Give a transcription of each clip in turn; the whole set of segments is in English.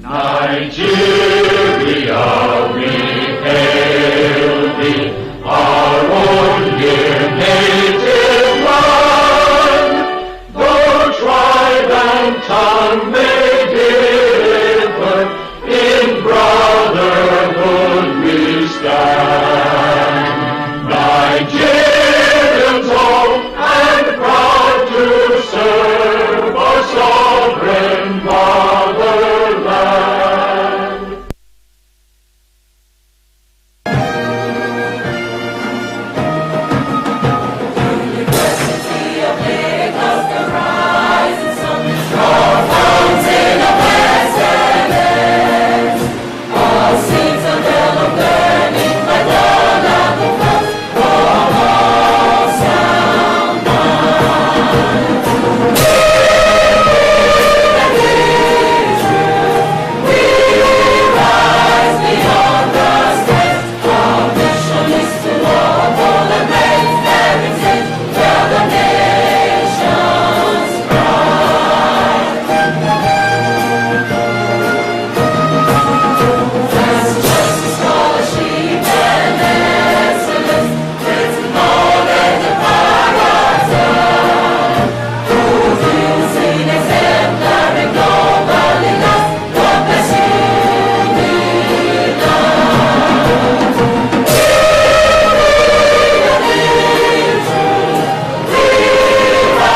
Nigeria, we hail thee, our own dear native land. Though tribe and tongue may differ, in brotherhood we stand. Nigerians all and proud to serve our sovereign motherland. University of Lagos, the rising sun, our fountain of excellence. All citadel of learning, my God of the first, from all sound minds. We rise beyond the skies. Our mission is to uphold and raise heritage, tell the nation's pride. There's justice, scholarship, and excellence, there's knowledge and character. Who's using exemplary globally lost, God bless you, we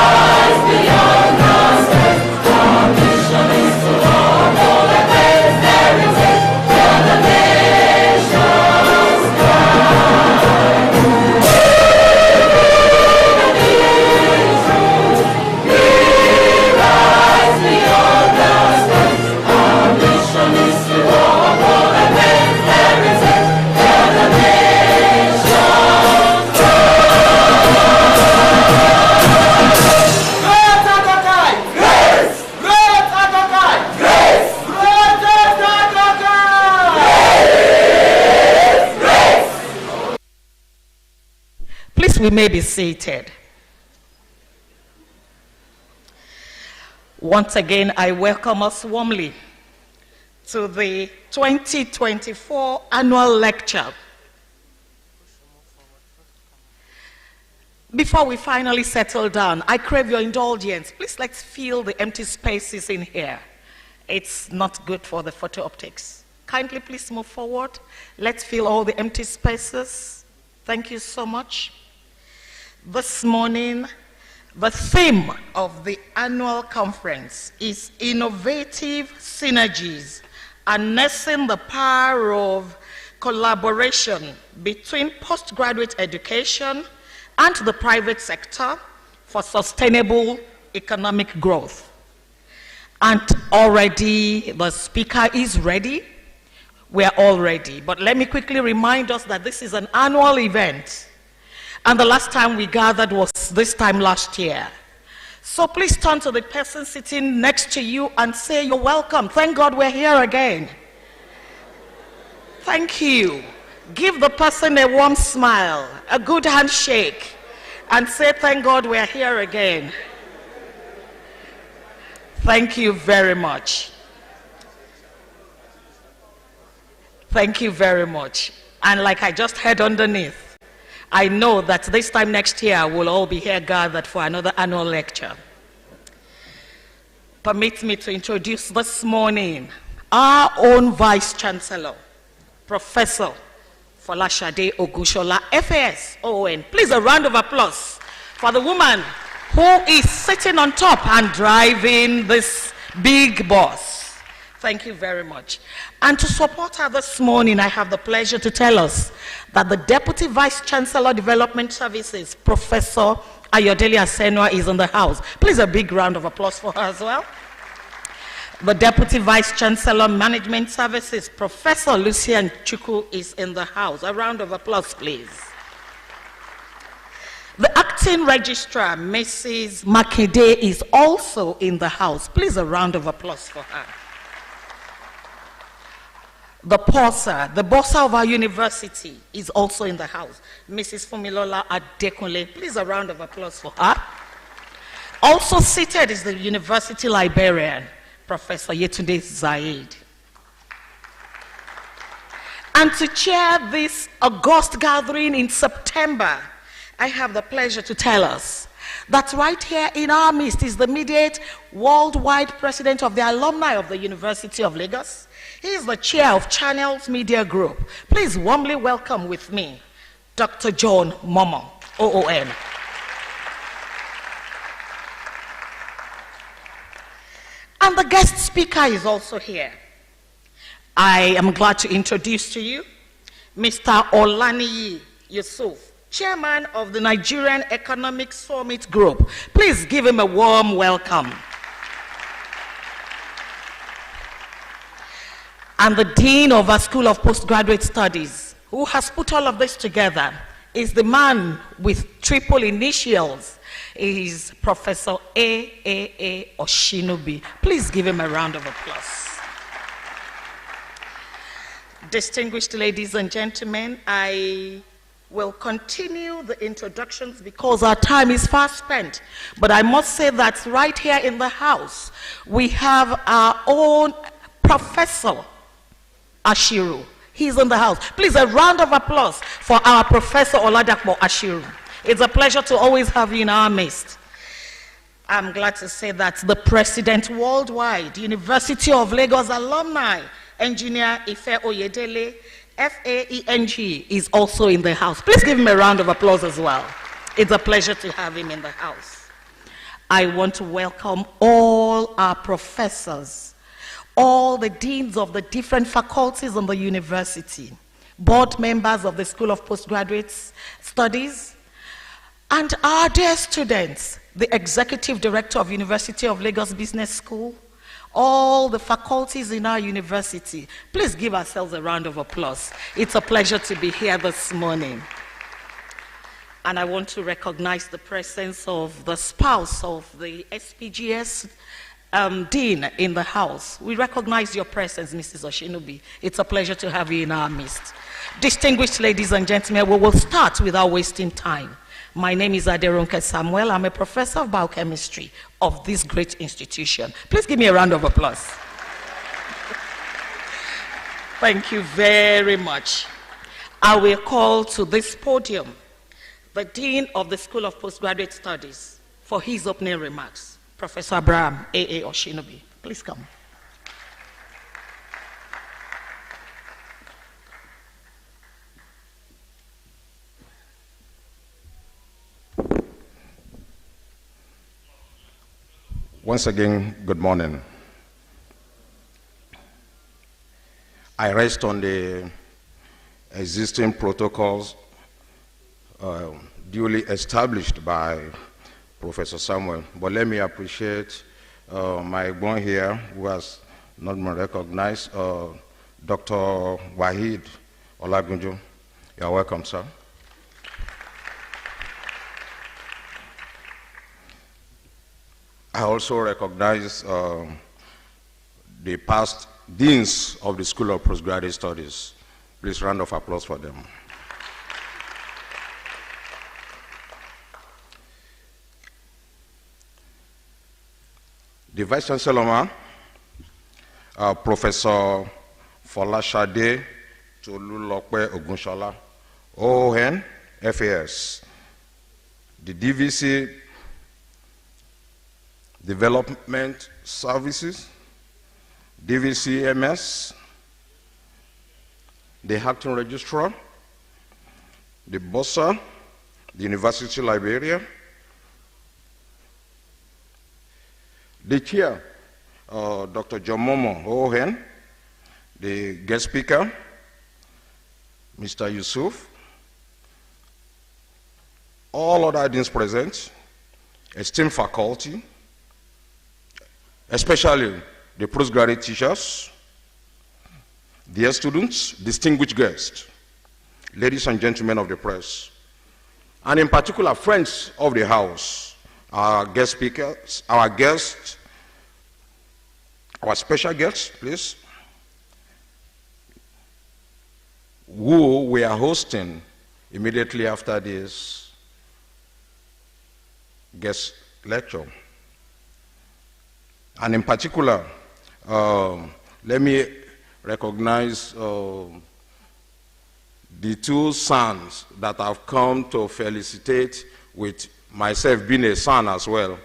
rise beyond the skies. Our mission is to uphold and raise heritage, tell the nation's pride. We rise beyond the skies. Our mission is to uphold and raise heritage, tell the nation's Please, we may be seated. Once again, I welcome us warmly to the 2024 annual lecture. Before we finally settle down, I crave your indulgence. Please, let's fill the empty spaces in here. It's not good for the photo optics. Kindly, please move forward. Let's fill all the empty spaces. Thank you so much. This morning, the theme of the annual conference is Innovative Synergies, harnessing the power of collaboration between postgraduate education and the private sector for sustainable economic growth. And already the speaker is ready. We're all ready. But let me quickly remind us that this is an annual event. And the last time we gathered was this time last year. So please turn to the person sitting next to you and say, you're welcome. Thank God we're here again. Thank you. Give the person a warm smile, a good handshake, and say, thank God we're here again. Thank you very much. Thank you very much. And like I just heard underneath, I know that this time next year we'll all be here gathered for another annual lecture. Permit me to introduce this morning our own Vice Chancellor, Professor Folashade Ogushola, FAS OON. Please, a round of applause for the woman who is sitting on top and driving this big bus. Thank you very much. And to support her this morning, I have the pleasure to tell us that the Deputy Vice Chancellor Development Services, Professor Ayodele Asenwa, is in the house. Please, a big round of applause for her as well. The Deputy Vice Chancellor Management Services, Professor Lucian Chukwu, is in the house. A round of applause, please. The Acting Registrar, Mrs. Makede, is also in the house. Please, a round of applause for her. The Bossa, the Bossa of our university, is also in the house. Mrs. Fumilola Adekunle. Please, a round of applause for her. Also seated is the university librarian, Professor Yetunde Zaid. And to chair this august gathering in September, I have the pleasure to tell us that right here in our midst is the immediate worldwide president of the alumni of the University of Lagos. He is the chair of Channels Media Group. Please warmly welcome with me, Dr. John Momo, OON. And the guest speaker is also here. I am glad to introduce to you Mr. Olaniyi Yusuf, chairman of the Nigerian Economic Summit Group. Please give him a warm welcome. And the dean of our School of Postgraduate Studies, who has put all of this together, is the man with triple initials, is Professor A. Oshinobi. Please give him a round of applause. Distinguished ladies and gentlemen, I will continue the introductions because our time is fast spent. But I must say that right here in the house, we have our own Professor Ashiru. He's in the house. Please, a round of applause for our Professor Oladapo Ashiru. It's a pleasure to always have you in our midst. I'm glad to say that the President Worldwide, University of Lagos alumni, Engineer Ife Oyedele, FAENG, is also in the house. Please give him a round of applause as well. It's a pleasure to have him in the house. I want to welcome all our professors, all the deans of the different faculties in the university, board members of the School of Postgraduate Studies, and our dear students, the Executive Director of University of Lagos Business School, all the faculties in our university. Please give ourselves a round of applause. It's a pleasure to be here this morning. And I want to recognize the presence of the spouse of the Spgs Dean in the house. We recognize your presence, Mrs. Oshinobi. It's a pleasure to have you in our midst. Distinguished ladies and gentlemen, we will start without wasting time. My name is Aderonke Samuel. I'm a professor of biochemistry of this great institution. Please give me a round of applause. Thank you very much. I will call to this podium the Dean of the School of Postgraduate Studies for his opening remarks, Professor Abraham A. Oshinobi. Please come. Once again, good morning. I rest on the existing protocols duly established by Professor Samuel, but let me appreciate my one here who has not been recognized, Dr. Wahid Olagunjo. You're welcome, sir. I also recognize the past deans of the School of Postgraduate Studies. Please, round of applause for them. The Vice Chancellor, Professor Folashade Tolulope Ogunshola, OON, FAS. The DVC Development Services, DVCMS, the Acting Registrar, the Bossa, the University Librarian, the Chair, Dr. John Momo, OON, the guest speaker, Mr. Yusuf, all other deans present, esteemed faculty, especially the postgraduate teachers, dear students, distinguished guests, ladies and gentlemen of the press, and in particular friends of the house, our guest speakers, our guests, our special guests, please, who we are hosting immediately after this guest lecture. And in particular, let me recognize the two sons that have come to felicitate with myself being a son as well.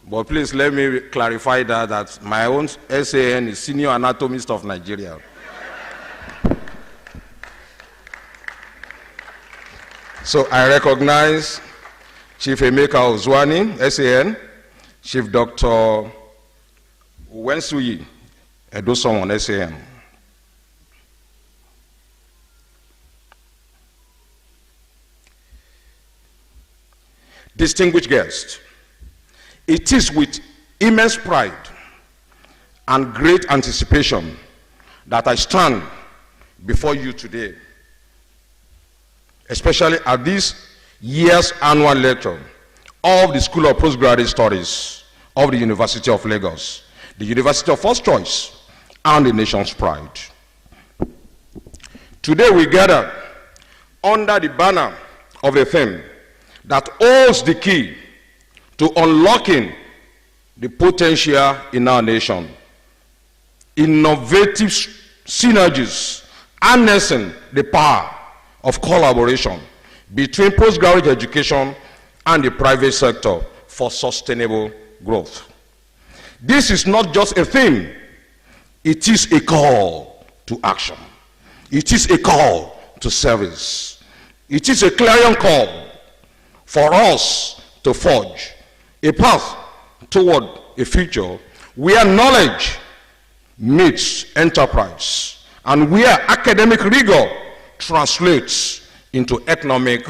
But please let me clarify that my own SAN is Senior Anatomist of Nigeria. So I recognize Chief Emeka Ozwani, SAN, Chief Dr. Wensuyi Edosomon, SAN. Distinguished guests, it is with immense pride and great anticipation that I stand before you today, especially at this year's annual lecture of the School of Postgraduate Studies of the University of Lagos, the University of First Choice, and the nation's pride. Today we gather under the banner of a theme that holds the key to unlocking the potential in our nation. Innovative synergies harnessing the power of collaboration between postgraduate education and the private sector for sustainable growth. This is not just a theme, it is a call to action. It is a call to service. It is a clarion call for us to forge a path toward a future where knowledge meets enterprise and where academic rigor translates into economic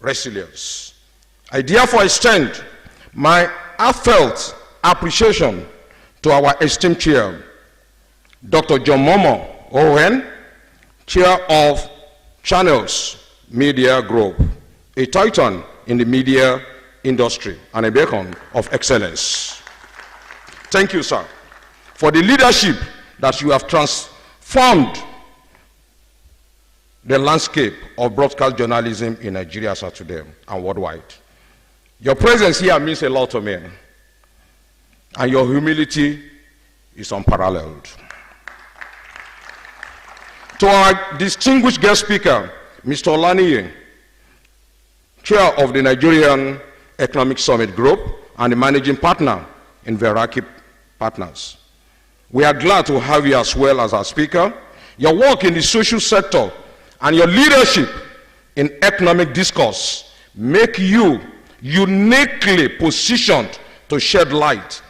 resilience. I therefore extend my heartfelt appreciation to our esteemed chair, Dr. John Momo Owen, chair of Channels Media Group, a titan in the media industry and a beacon of excellence. Thank you, sir, for the leadership that you have transformed the landscape of broadcast journalism in Nigeria as of today and worldwide. Your presence here means a lot to me, and your humility is unparalleled. To our distinguished guest speaker, Mr. Olaniyi, chair of the Nigerian Economic Summit Group and the managing partner in Veraki Partners. We are glad to have you as well as our speaker. Your work in the social sector and your leadership in economic discourse make you uniquely positioned to shed light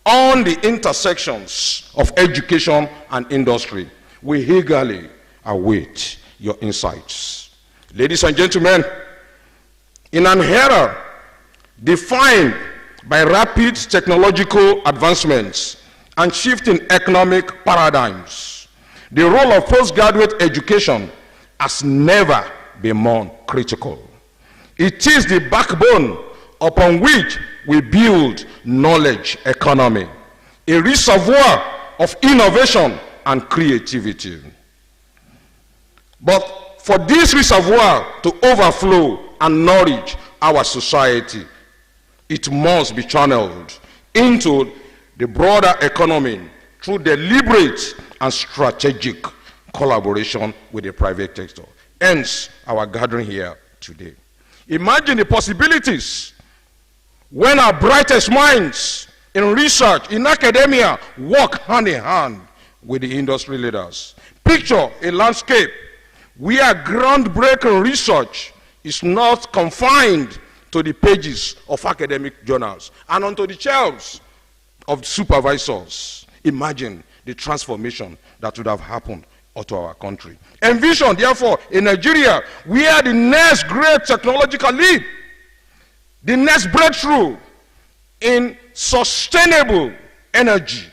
on the intersections of education and industry. We eagerly await your insights. Ladies and gentlemen, in an era defined by rapid technological advancements and shifting economic paradigms, the role of postgraduate education has never been more critical. It is the backbone upon which we build knowledge economy, a reservoir of innovation and creativity. But for this reservoir to overflow and nourish our society, it must be channeled into the broader economy through deliberate and strategic collaboration with the private sector. Hence, our gathering here today. Imagine the possibilities when our brightest minds in research, in academia, work hand in hand with the industry leaders. Picture a landscape where groundbreaking research is not confined to the pages of academic journals and onto the shelves of supervisors. Imagine the transformation that would have happened to our country. Envision, therefore, a Nigeria where the next great technological leap, the next breakthrough in sustainable energy,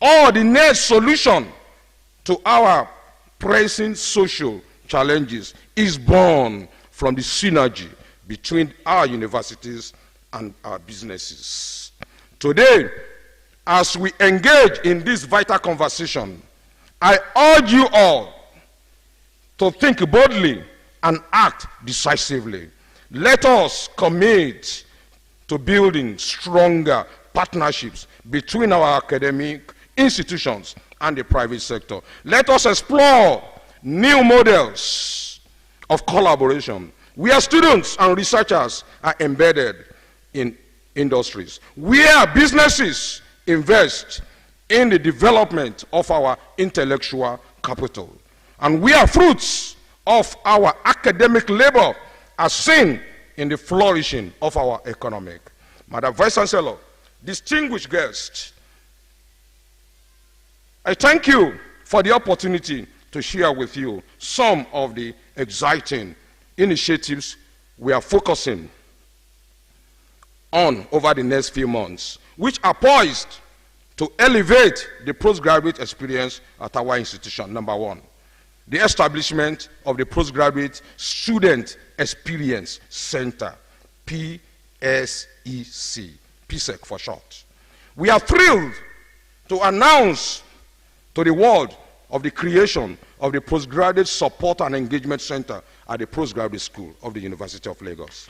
or the next solution to our pressing social challenges is born from the synergy between our universities and our businesses. Today, as we engage in this vital conversation, I urge you all to think boldly and act decisively. Let us commit to building stronger partnerships between our academic institutions and the private sector. Let us explore new models of collaboration, where students and researchers are embedded in industries, where businesses invest in the development of our intellectual capital, and where fruits of our academic labor are seen in the flourishing of our economic. Madam Vice Chancellor, distinguished guests, I thank you for the opportunity to share with you some of the exciting initiatives we are focusing on over the next few months, which are poised to elevate the postgraduate experience at our institution. Number one, the establishment of the Postgraduate Student Experience Center, PSEC for short. We are thrilled to announce to the world of the creation of the Postgraduate Support and Engagement Center at the Postgraduate School of the University of Lagos.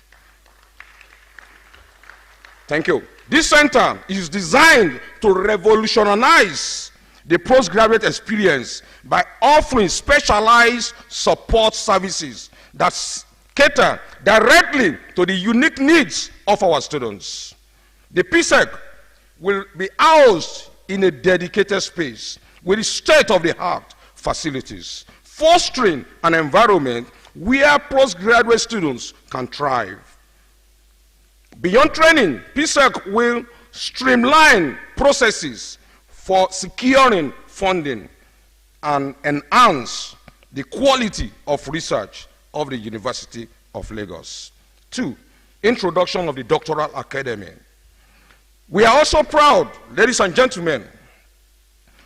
Thank you. This center is designed to revolutionize the postgraduate experience by offering specialized support services that cater directly to the unique needs of our students. The PSEC will be housed in a dedicated space with state-of-the-art facilities, fostering an environment where postgraduate students can thrive. Beyond training, PSEC will streamline processes for securing funding and enhance the quality of research of the University of Lagos. Two, introduction of the Doctoral Academy. We are also proud, ladies and gentlemen,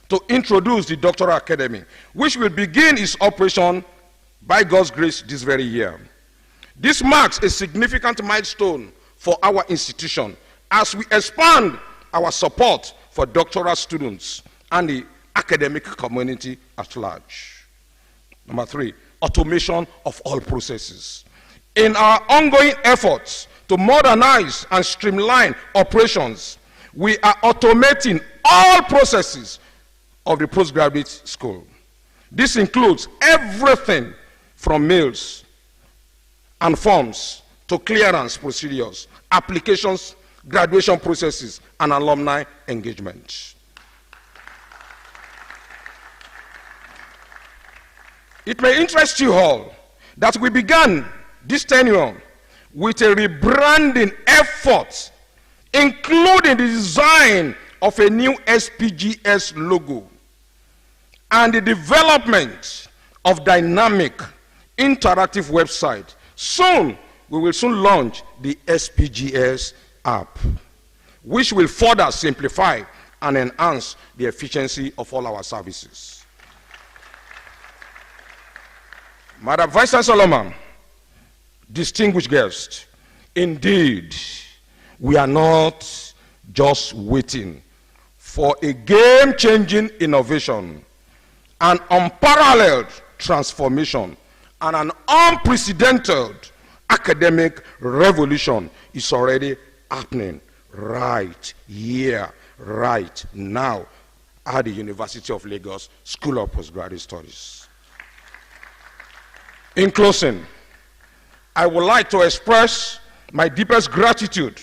to introduce the Doctoral Academy, which will begin its operation by God's grace this very year. This marks a significant milestone for our institution as we expand our support for doctoral students and the academic community at large. Number three, automation of all processes. In our ongoing efforts to modernize and streamline operations, we are automating all processes of the postgraduate school. This includes everything from mails and forms to clearance procedures, applications, graduation processes, and alumni engagement. It may interest you all that we began this tenure with a rebranding effort, including the design of a new Spgs logo and the development of dynamic interactive website. Soon, we will soon launch the Spgs app, which will further simplify and enhance the efficiency of all our services. Madam Vice Chancellor, distinguished guests, indeed, we are not just waiting for a game-changing innovation, an unparalleled transformation, and an unprecedented academic revolution is already happening right here, right now, at the University of Lagos School of Postgraduate Studies. In closing, I would like to express my deepest gratitude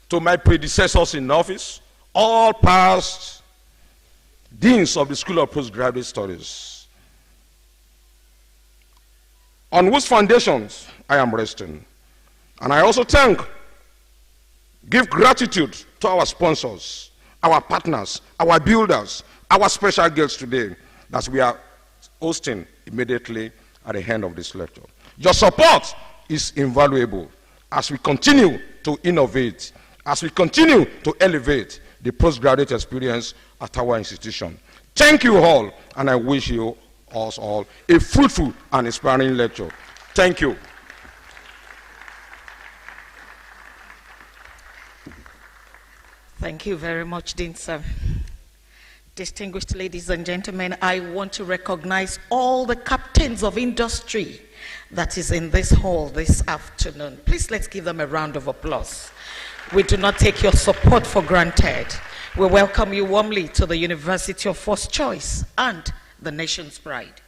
to my predecessors in office, all past deans of the School of Postgraduate Studies, on whose foundations I am resting. And I also give gratitude to our sponsors, our partners, our builders, our special guests today that we are hosting immediately at the end of this lecture. Your support is invaluable as we continue to innovate, as we continue to elevate the postgraduate experience at our institution. Thank you all, and I wish you us all a fruitful and inspiring lecture. Thank you. Thank you very much, Dean Sir. Distinguished ladies and gentlemen, I want to recognize all the captains of industry that is in this hall this afternoon. Please let's give them a round of applause. We do not take your support for granted. We welcome you warmly to the University of First Choice and the nation's pride.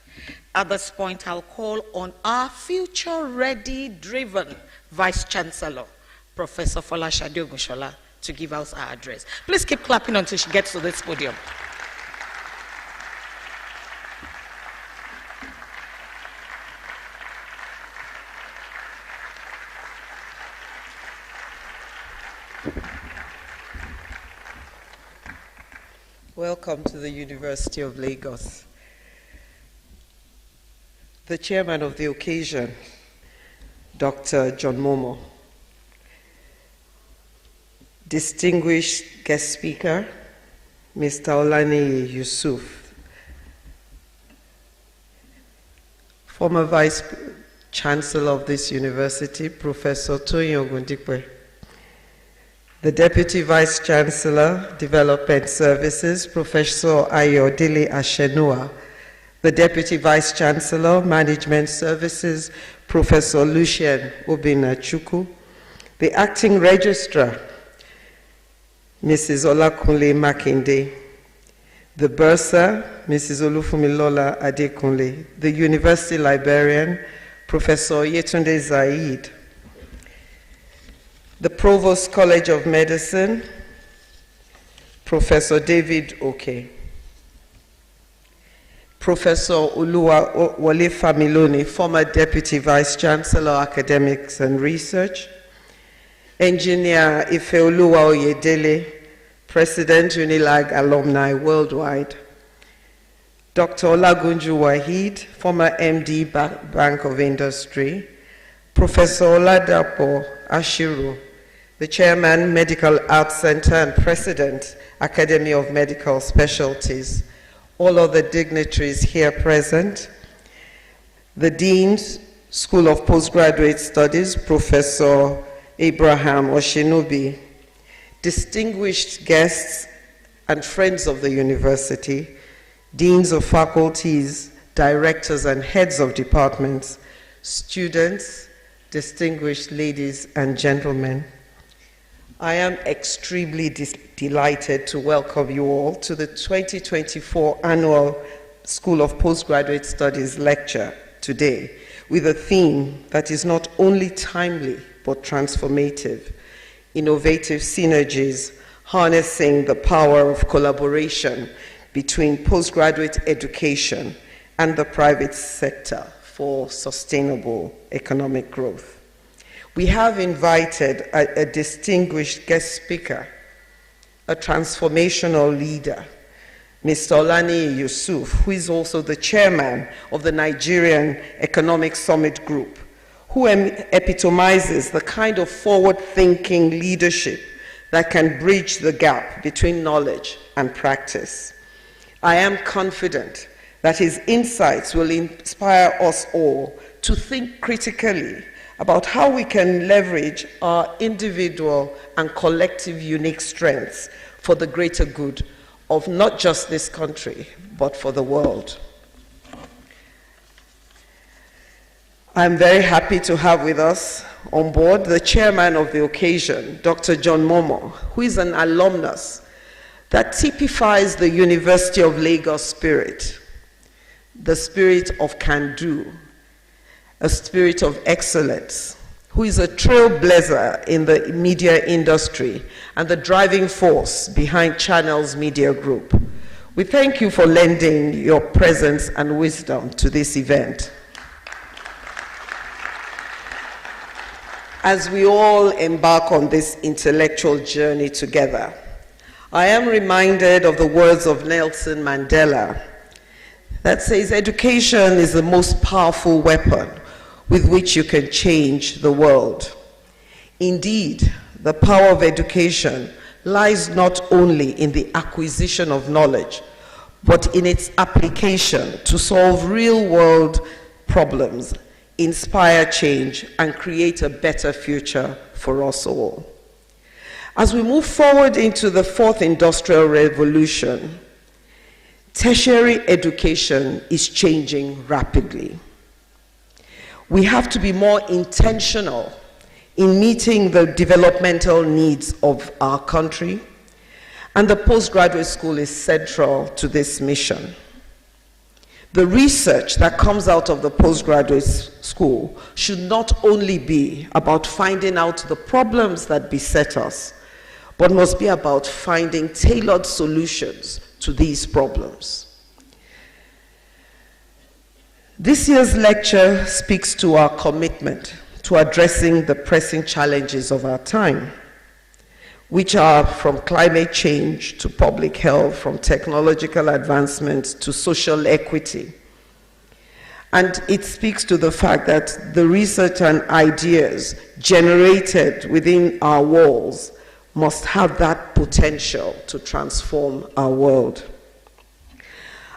At this point, I'll call on our future-ready, driven Vice-Chancellor, Professor Folashade Ogunshola, to give us our address. Please keep clapping until she gets to this podium. Welcome to the University of Lagos. The chairman of the occasion, Dr. John Momoh. Distinguished guest speaker, Mr. Olani Yusuf. Former Vice Chancellor of this university, Professor Toyin Ogundipe. The Deputy Vice Chancellor, Development Services, Professor Ayodele Ashenua. The Deputy Vice Chancellor, Management Services, Professor Lucien Obinachukwu. The Acting Registrar, Mrs. Olakunle Makinde. The Bursar, Mrs. Olufumilola Adekunle. The University Librarian, Professor Yetunde Zaid. The Provost College of Medicine, Professor David Oke. Professor Oluwa Wole Familoni, former Deputy Vice Chancellor, Academics and Research. Engineer Ifeoluwa Oyedele, President Unilag Alumni Worldwide. Dr. Olagunju Wahid, former MD Bank of Industry. Professor Oladapo Ashiru, the Chairman, Medical Arts Center and President, Academy of Medical Specialties. All other dignitaries here present. The Dean, School of Postgraduate Studies, Professor Abraham Oshinobi. Distinguished guests and friends of the university, deans of faculties, directors and heads of departments, students, distinguished ladies and gentlemen. I am extremely delighted to welcome you all to the 2024 Annual School of Postgraduate Studies lecture today with a theme that is not only timely but transformative: innovative synergies, harnessing the power of collaboration between postgraduate education and the private sector for sustainable economic growth. We have invited a distinguished guest speaker, a transformational leader, Mr. Olani Yusuf, who is also the chairman of the Nigerian Economic Summit Group, who epitomizes the kind of forward-thinking leadership that can bridge the gap between knowledge and practice. I am confident that his insights will inspire us all to think critically about how we can leverage our individual and collective unique strengths for the greater good of not just this country, but for the world. I'm very happy to have with us on board the chairman of the occasion, Dr. John Momoh, who is an alumnus that typifies the University of Lagos spirit, the spirit of can-do, a spirit of excellence, who is a trailblazer in the media industry and the driving force behind Channels Media Group. We thank you for lending your presence and wisdom to this event. As we all embark on this intellectual journey together, I am reminded of the words of Nelson Mandela that says, education is the most powerful weapon with which you can change the world. Indeed, the power of education lies not only in the acquisition of knowledge, but in its application to solve real-world problems, inspire change, and create a better future for us all. As we move forward into the fourth industrial revolution, tertiary education is changing rapidly. We have to be more intentional in meeting the developmental needs of our country, and the postgraduate school is central to this mission. The research that comes out of the postgraduate school should not only be about finding out the problems that beset us, but must be about finding tailored solutions to these problems. This year's lecture speaks to our commitment to addressing the pressing challenges of our time, which are from climate change to public health, from technological advancement to social equity. And it speaks to the fact that the research and ideas generated within our walls must have that potential to transform our world.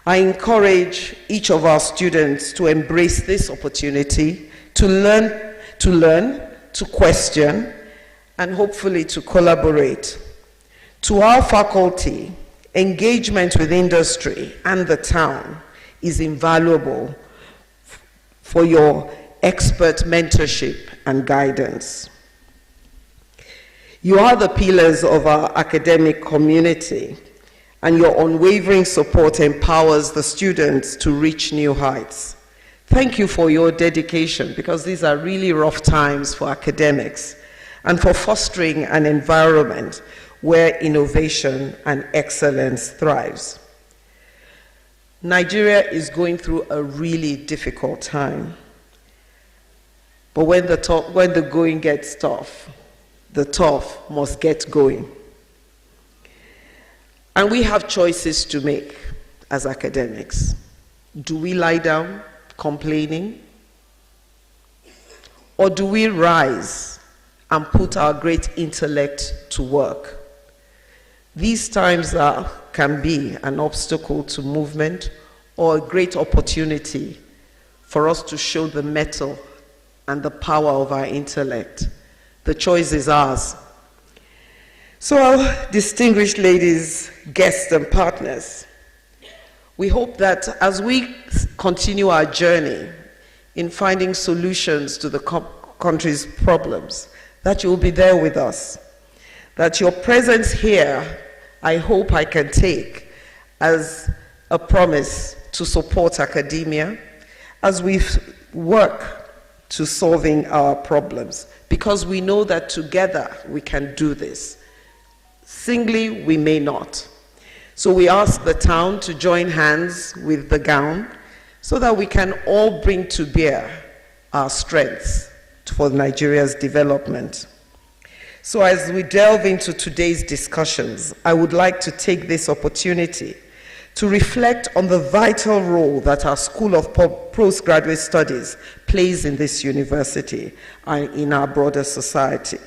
I encourage each of our students to embrace this opportunity to learn, to question, and hopefully to collaborate. To our faculty, engagement with industry and the town is invaluable for your expert mentorship and guidance. You are the pillars of our academic community, and your unwavering support empowers the students to reach new heights. Thank you for your dedication, because these are really rough times for academics, and for fostering an environment where innovation and excellence thrives. Nigeria is going through a really difficult time. But when the going gets tough, the tough must get going. And we have choices to make as academics. Do we lie down complaining? Or do we rise and put our great intellect to work? These times can be an obstacle to movement or a great opportunity for us to show the mettle and the power of our intellect. The choice is ours. So, our distinguished ladies, guests, and partners, we hope that as we continue our journey in finding solutions to the country's problems, that you will be there with us. That your presence here, I hope I can take as a promise to support academia as we work to solving our problems, because we know that together we can do this. Singly, we may not. So we ask the town to join hands with the gown so that we can all bring to bear our strengths for Nigeria's development. So as we delve into today's discussions, I would like to take this opportunity to reflect on the vital role that our School of Postgraduate Studies plays in this university and in our broader society.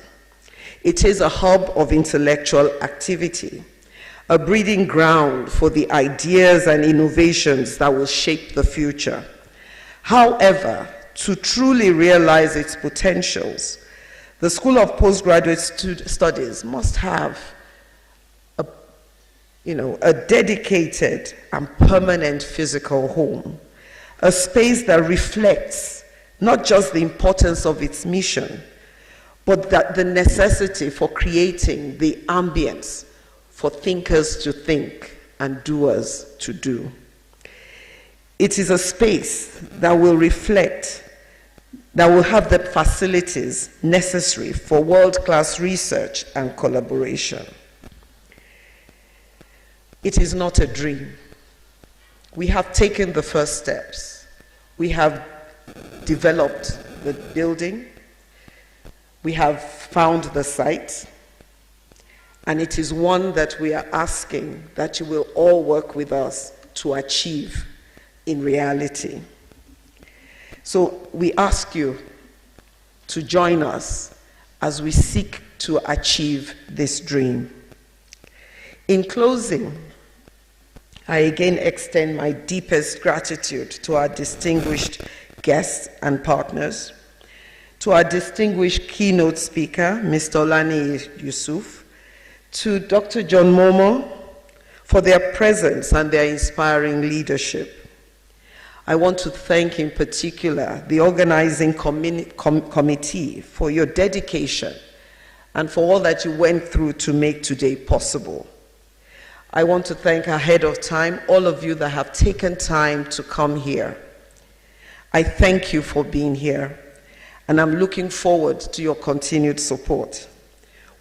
It is a hub of intellectual activity, a breeding ground for the ideas and innovations that will shape the future. However, to truly realize its potentials, the School of Postgraduate Studies must have a dedicated and permanent physical home, a space that reflects not just the importance of its mission, but that the necessity for creating the ambience for thinkers to think and doers to do. It is a space that will reflect, that will have the facilities necessary for world-class research and collaboration. It is not a dream. We have taken the first steps. We have developed the building. We have found the site. And it is one that we are asking that you will all work with us to achieve in reality. So we ask you to join us as we seek to achieve this dream. In closing, I again extend my deepest gratitude to our distinguished guests and partners, to our distinguished keynote speaker, Mr. Olani Yusuf, to Dr. John Momo for their presence and their inspiring leadership. I want to thank in particular the organizing committee for your dedication and for all that you went through to make today possible. I want to thank ahead of time all of you that have taken time to come here. I thank you for being here, and I'm looking forward to your continued support.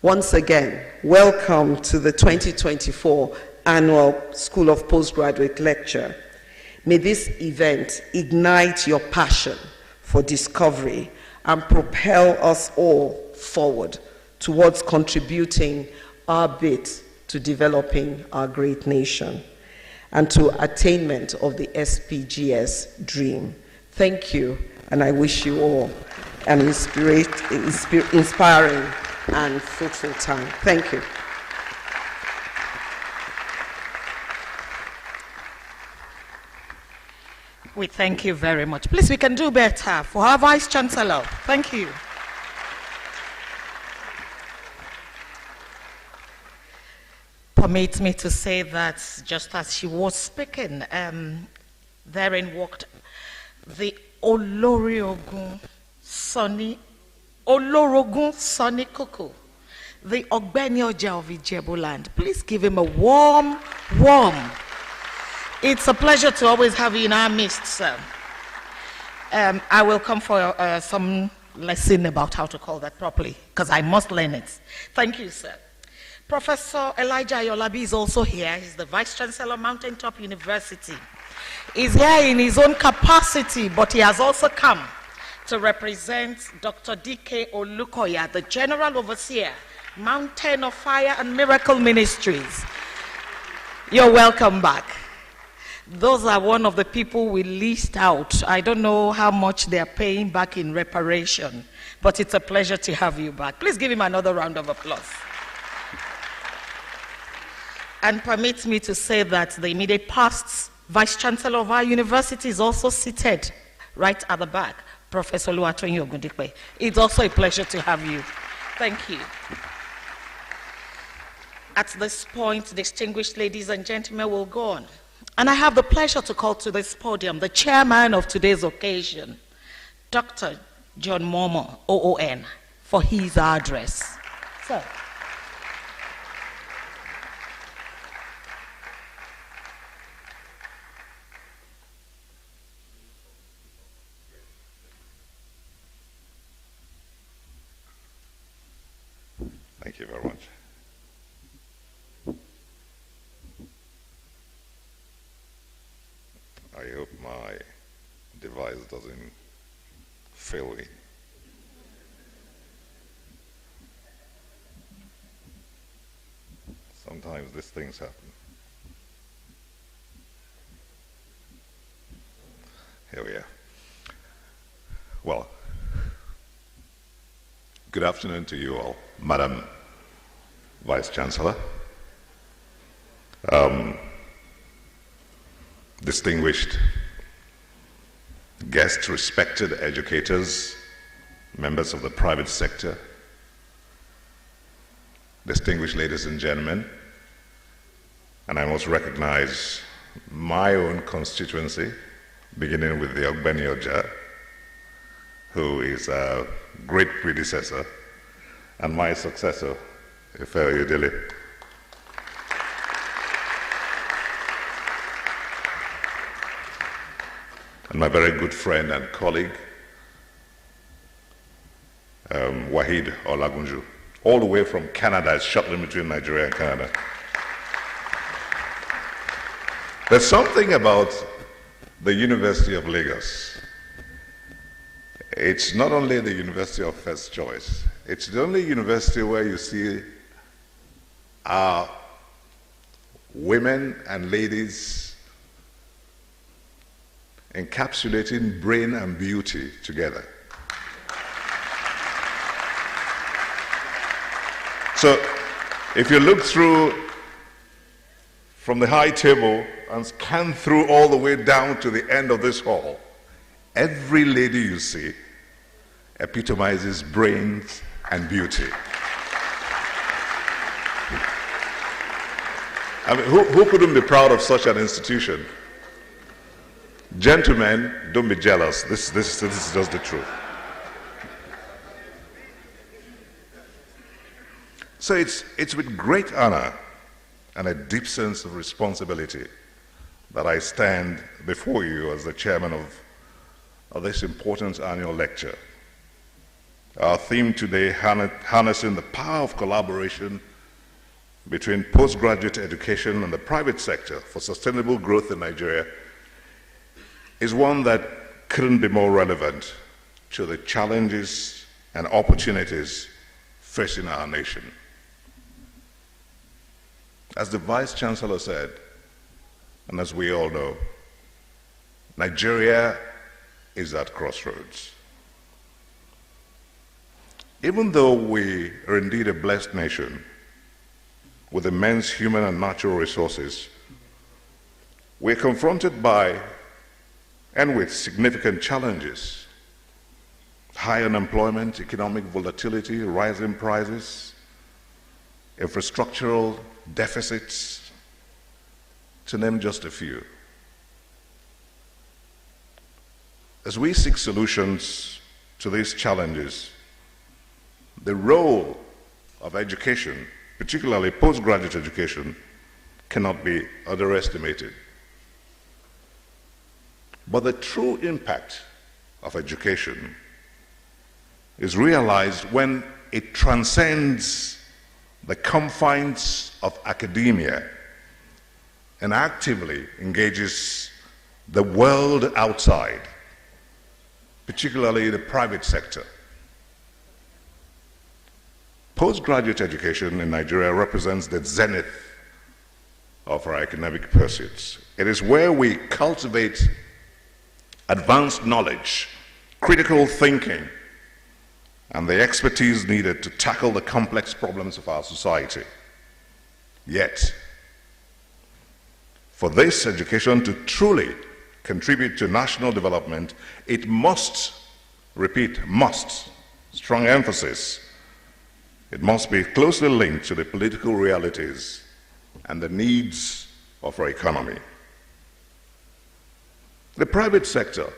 Once again, welcome to the 2024 Annual School of Postgraduate Lecture. May this event ignite your passion for discovery and propel us all forward towards contributing our bit to developing our great nation and to attainment of the SPGS dream. Thank you, and I wish you all an inspiring and fruitful time. Thank you. We thank you very much. Please, we can do better for our Vice Chancellor. Thank you. Permit me to say that just as she was speaking, therein walked the Olorogun Sonny Koko, the Ogbeni Oja of Ijebuland. Please give him a warm. It's a pleasure to always have you in our midst, sir. I will come for some lesson about how to call that properly, because I must learn it. Thank you, sir. Professor Elijah Ayolabi is also here. He's the Vice Chancellor, Mountaintop University. He's here in his own capacity, but he has also come to represent Dr. D.K. Olukoya, the General Overseer, Mountain of Fire and Miracle Ministries. You're welcome back. Those are one of the people we leased out. I don't know how much they're paying back in reparation, but it's a pleasure to have you back. Please give him another round of applause. And permit me to say that the immediate past Vice Chancellor of our university is also seated right at the back, Professor Oluwatoyin Ogundipe. It's also a pleasure to have you. Thank you. At this point, distinguished ladies and gentlemen, will go on. And I have the pleasure to call to this podium the chairman of today's occasion, Dr. John Momo, OON, for his address. Sir. Thank you very much. I hope my device doesn't fail me. Sometimes these things happen. Here we are. Well, good afternoon to you all, Madam Vice Chancellor, distinguished guests, respected educators, members of the private sector, distinguished ladies and gentlemen, and I must recognize my own constituency, beginning with the Ogbeni Oja, who is a great predecessor, and my successor, Ife Oyedele. And my very good friend and colleague, Wahid Olagunju, all the way from Canada. It's shortly between Nigeria and Canada. There's something about the University of Lagos. It's not only the university of first choice, it's the only university where you see our women and ladies encapsulating brain and beauty together. So if you look through from the high table and scan through all the way down to the end of this hall, every lady you see epitomizes brains and beauty. I mean, who couldn't be proud of such an institution? Gentlemen, don't be jealous. This is just the truth. So it's with great honor and a deep sense of responsibility that I stand before you as the chairman of this important annual lecture. Our theme today, harnessing the power of collaboration between postgraduate education and the private sector for sustainable growth in Nigeria, is one that couldn't be more relevant to the challenges and opportunities facing our nation. As the Vice Chancellor said, and as we all know, Nigeria is at crossroads. Even though we are indeed a blessed nation with immense human and natural resources, we're confronted by and with significant challenges: high unemployment, economic volatility, rising prices, infrastructural deficits, to name just a few. As we seek solutions to these challenges, the role of education, particularly postgraduate education, cannot be underestimated. But the true impact of education is realized when it transcends the confines of academia and actively engages the world outside, particularly the private sector. Postgraduate education in Nigeria represents the zenith of our academic pursuits. It is where we cultivate advanced knowledge, critical thinking, and the expertise needed to tackle the complex problems of our society. Yet, for this education to truly contribute to national development, it must, repeat, must, strong emphasis, it must be closely linked to the political realities and the needs of our economy. The private sector,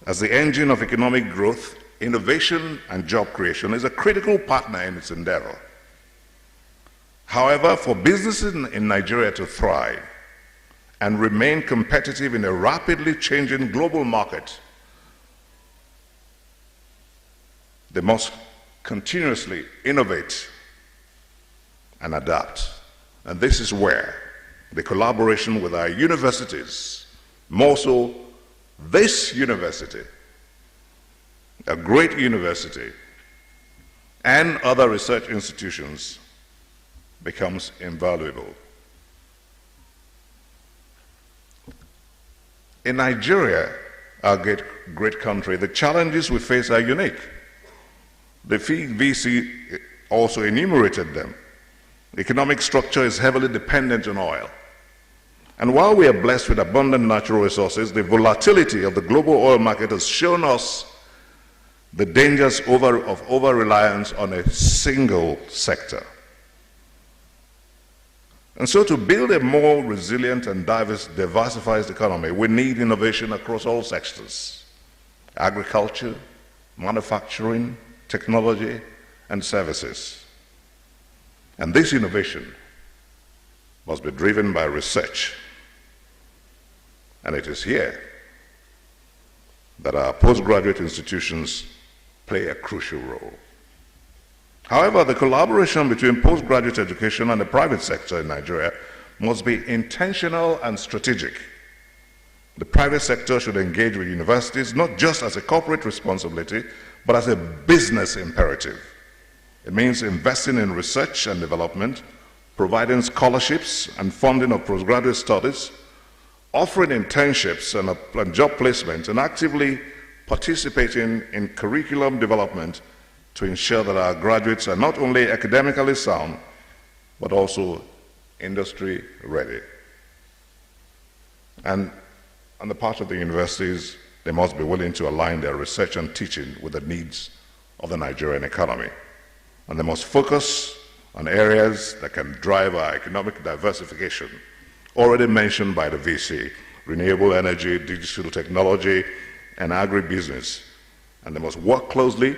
as the engine of economic growth, innovation, and job creation, is a critical partner in its endeavor. However, for businesses in Nigeria to thrive and remain competitive in a rapidly changing global market, they must continuously innovate and adapt. And this is where the collaboration with our universities, more so this university, a great university, and other research institutions, becomes invaluable. In Nigeria, our great country, the challenges we face are unique. The VC also enumerated them. The economic structure is heavily dependent on oil. And while we are blessed with abundant natural resources, the volatility of the global oil market has shown us the dangers of over-reliance on a single sector. And so to build a more resilient and diversified economy, we need innovation across all sectors: agriculture, manufacturing, technology, and services. And this innovation must be driven by research. And it is here that our postgraduate institutions play a crucial role. However, the collaboration between postgraduate education and the private sector in Nigeria must be intentional and strategic. The private sector should engage with universities not just as a corporate responsibility, but as a business imperative. It means investing in research and development, providing scholarships and funding of postgraduate studies, offering internships and job placement, and actively participating in curriculum development to ensure that our graduates are not only academically sound, but also industry ready. And on the part of the universities, they must be willing to align their research and teaching with the needs of the Nigerian economy. And they must focus on areas that can drive our economic diversification, already mentioned by the VC: renewable energy, digital technology, and agribusiness. And they must work closely,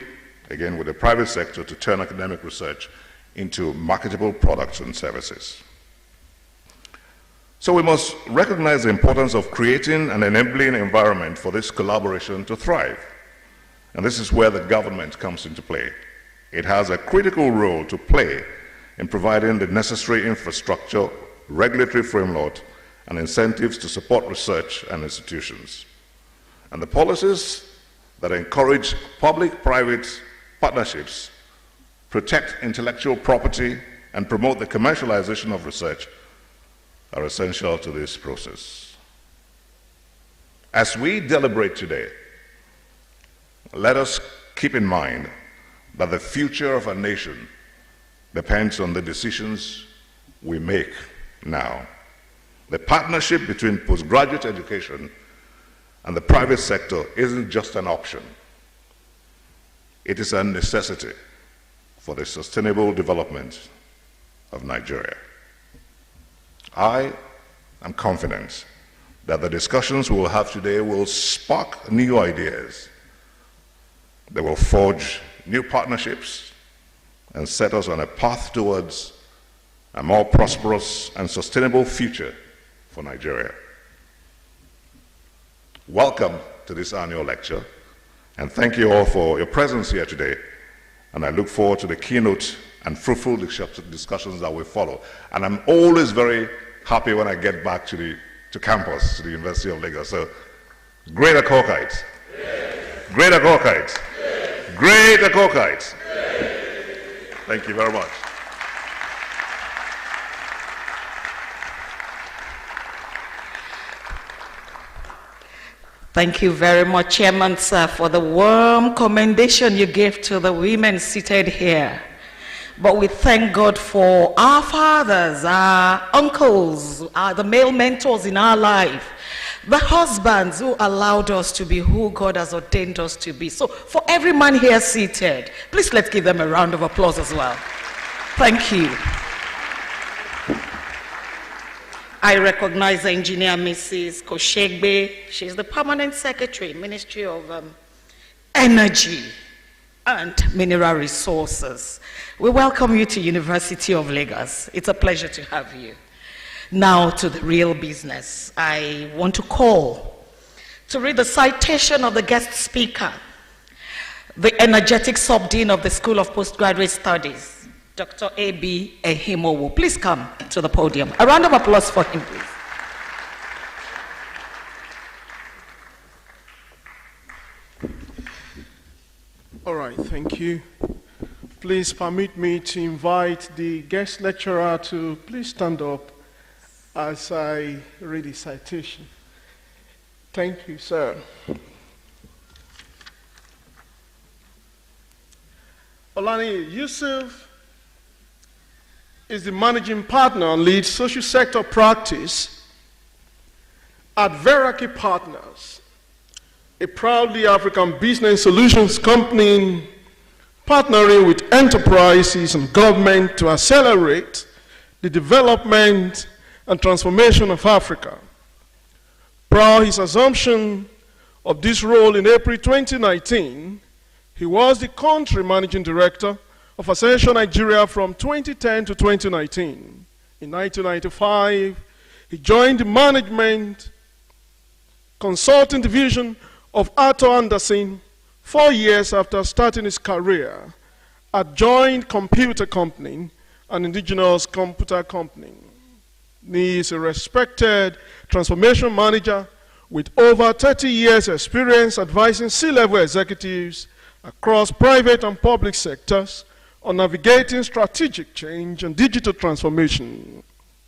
again, with the private sector to turn academic research into marketable products and services. So we must recognize the importance of creating an enabling environment for this collaboration to thrive. And this is where the government comes into play. It has a critical role to play in providing the necessary infrastructure, regulatory framework, and incentives to support research and institutions. And the policies that encourage public-private partnerships, protect intellectual property, and promote the commercialization of research are essential to this process. As we deliberate today, let us keep in mind that the future of a nation depends on the decisions we make now. The partnership between postgraduate education and the private sector isn't just an option. It is a necessity for the sustainable development of Nigeria. I am confident that the discussions we will have today will spark new ideas. They will forge new partnerships and set us on a path towards a more prosperous and sustainable future for Nigeria. Welcome to this annual lecture, and thank you all for your presence here today. And I look forward to the keynote and fruitful discussions that will follow. And I'm always very happy when I get back to campus, to the University of Lagos. So, greater Korkite. Greater Korkite. Greater Korkite. Thank you very much. Thank you very much, Chairman, sir, for the warm commendation you gave to the women seated here. But we thank God for our fathers, our uncles, the male mentors in our life, the husbands who allowed us to be who God has ordained us to be. So for every man here seated, please let's give them a round of applause as well. Thank you. I recognize Engineer Mrs. Koshegbe. She's the Permanent Secretary, Ministry of Energy and Mineral Resources. We welcome you to University of Lagos. It's a pleasure to have you. Now to the real business. I want to call to read the citation of the guest speaker, the energetic sub-dean of the School of Postgraduate Studies, Dr. A.B. Ehimowo. Please come to the podium. A round of applause for him, please. All right, thank you. Please permit me to invite the guest lecturer to please stand up as I read the citation. Thank you, sir. Olani Yusuf is the managing partner and lead social sector practice at Veraki Partners, a proudly African business solutions company partnering with enterprises and government to accelerate the development and transformation of Africa. Prior to his assumption of this role in April 2019, he was the country managing director of Ascension Nigeria from 2010 to 2019. In 1995, he joined the management consulting division of Arthur Andersen 4 years after starting his career at Joint Computer Company, an indigenous computer company. He is a respected transformation manager with over 30 years experience advising C-level executives across private and public sectors on navigating strategic change and digital transformation.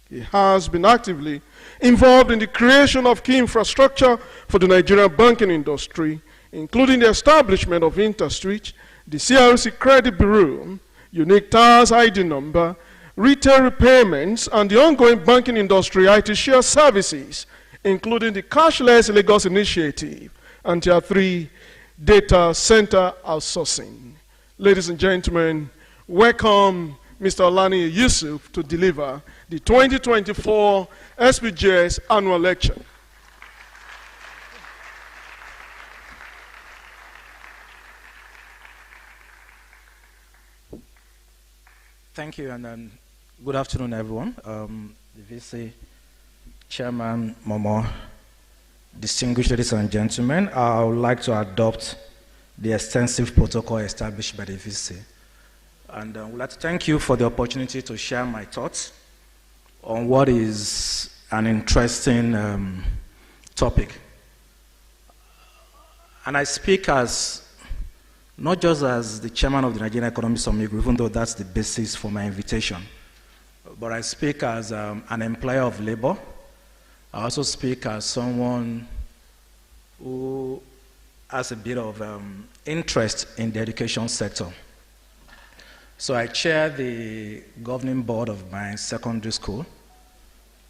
He has been actively involved in the creation of key infrastructure for the Nigerian banking industry, including the establishment of InterSwitch, the CRC Credit Bureau, unique TARS ID number, retail repayments, and the ongoing banking industry IT share services, including the Cashless Lagos Initiative and Tier 3 data center outsourcing. Ladies and gentlemen, welcome Mr. Olani Yusuf to deliver the 2024 SPGS annual lecture. Thank you, and good afternoon, everyone. The VC Chairman Momo, distinguished ladies and gentlemen, I would like to adopt the extensive protocol established by the VC. And I would like to thank you for the opportunity to share my thoughts on what is an interesting topic. And I speak as, not just as the chairman of the Nigerian Economic Summit Group, even though that's the basis for my invitation, but I speak as an employer of labor. I also speak as someone who has a bit of interest in the education sector. So I chair the governing board of my secondary school,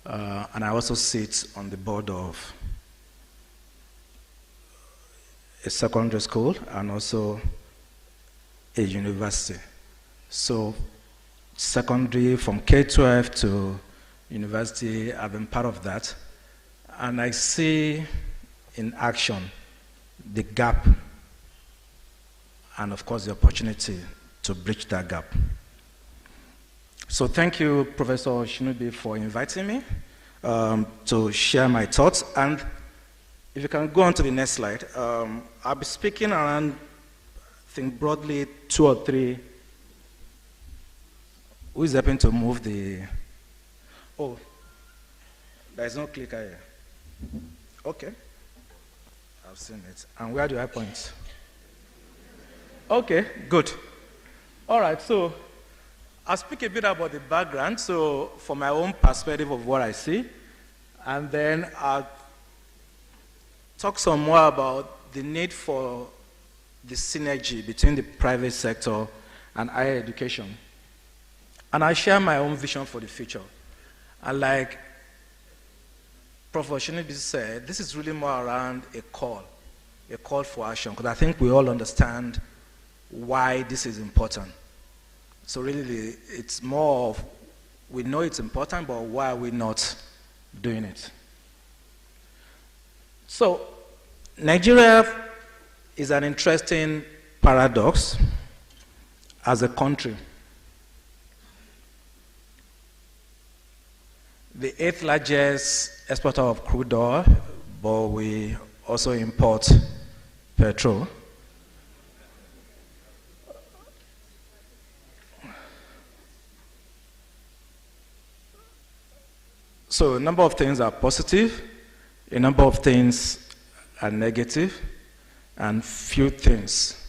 and I also sit on the board of a secondary school and also a university. So secondary, from K-12 to university, I've been part of that. And I see in action the gap and of course the opportunity to bridge that gap. So thank you, Professor Shinubi, for inviting me to share my thoughts. And if you can go on to the next slide, I'll be speaking around, I think broadly 2 or 3. Who is helping to move the, oh, there's no clicker here. Okay, I've seen it. And where do I point? Okay, good. All right, so I'll speak a bit about the background, so from my own perspective of what I see, and then I'll talk some more about the need for the synergy between the private sector and higher education. And I share my own vision for the future. And like Professor Shinubi said, this is really more around a call for action, because I think we all understand why this is important. So really, it's more of, we know it's important, but why are we not doing it? So, Nigeria is an interesting paradox as a country. The 8th largest exporter of crude oil, but we also import petrol. So a number of things are positive, a number of things are negative, and few things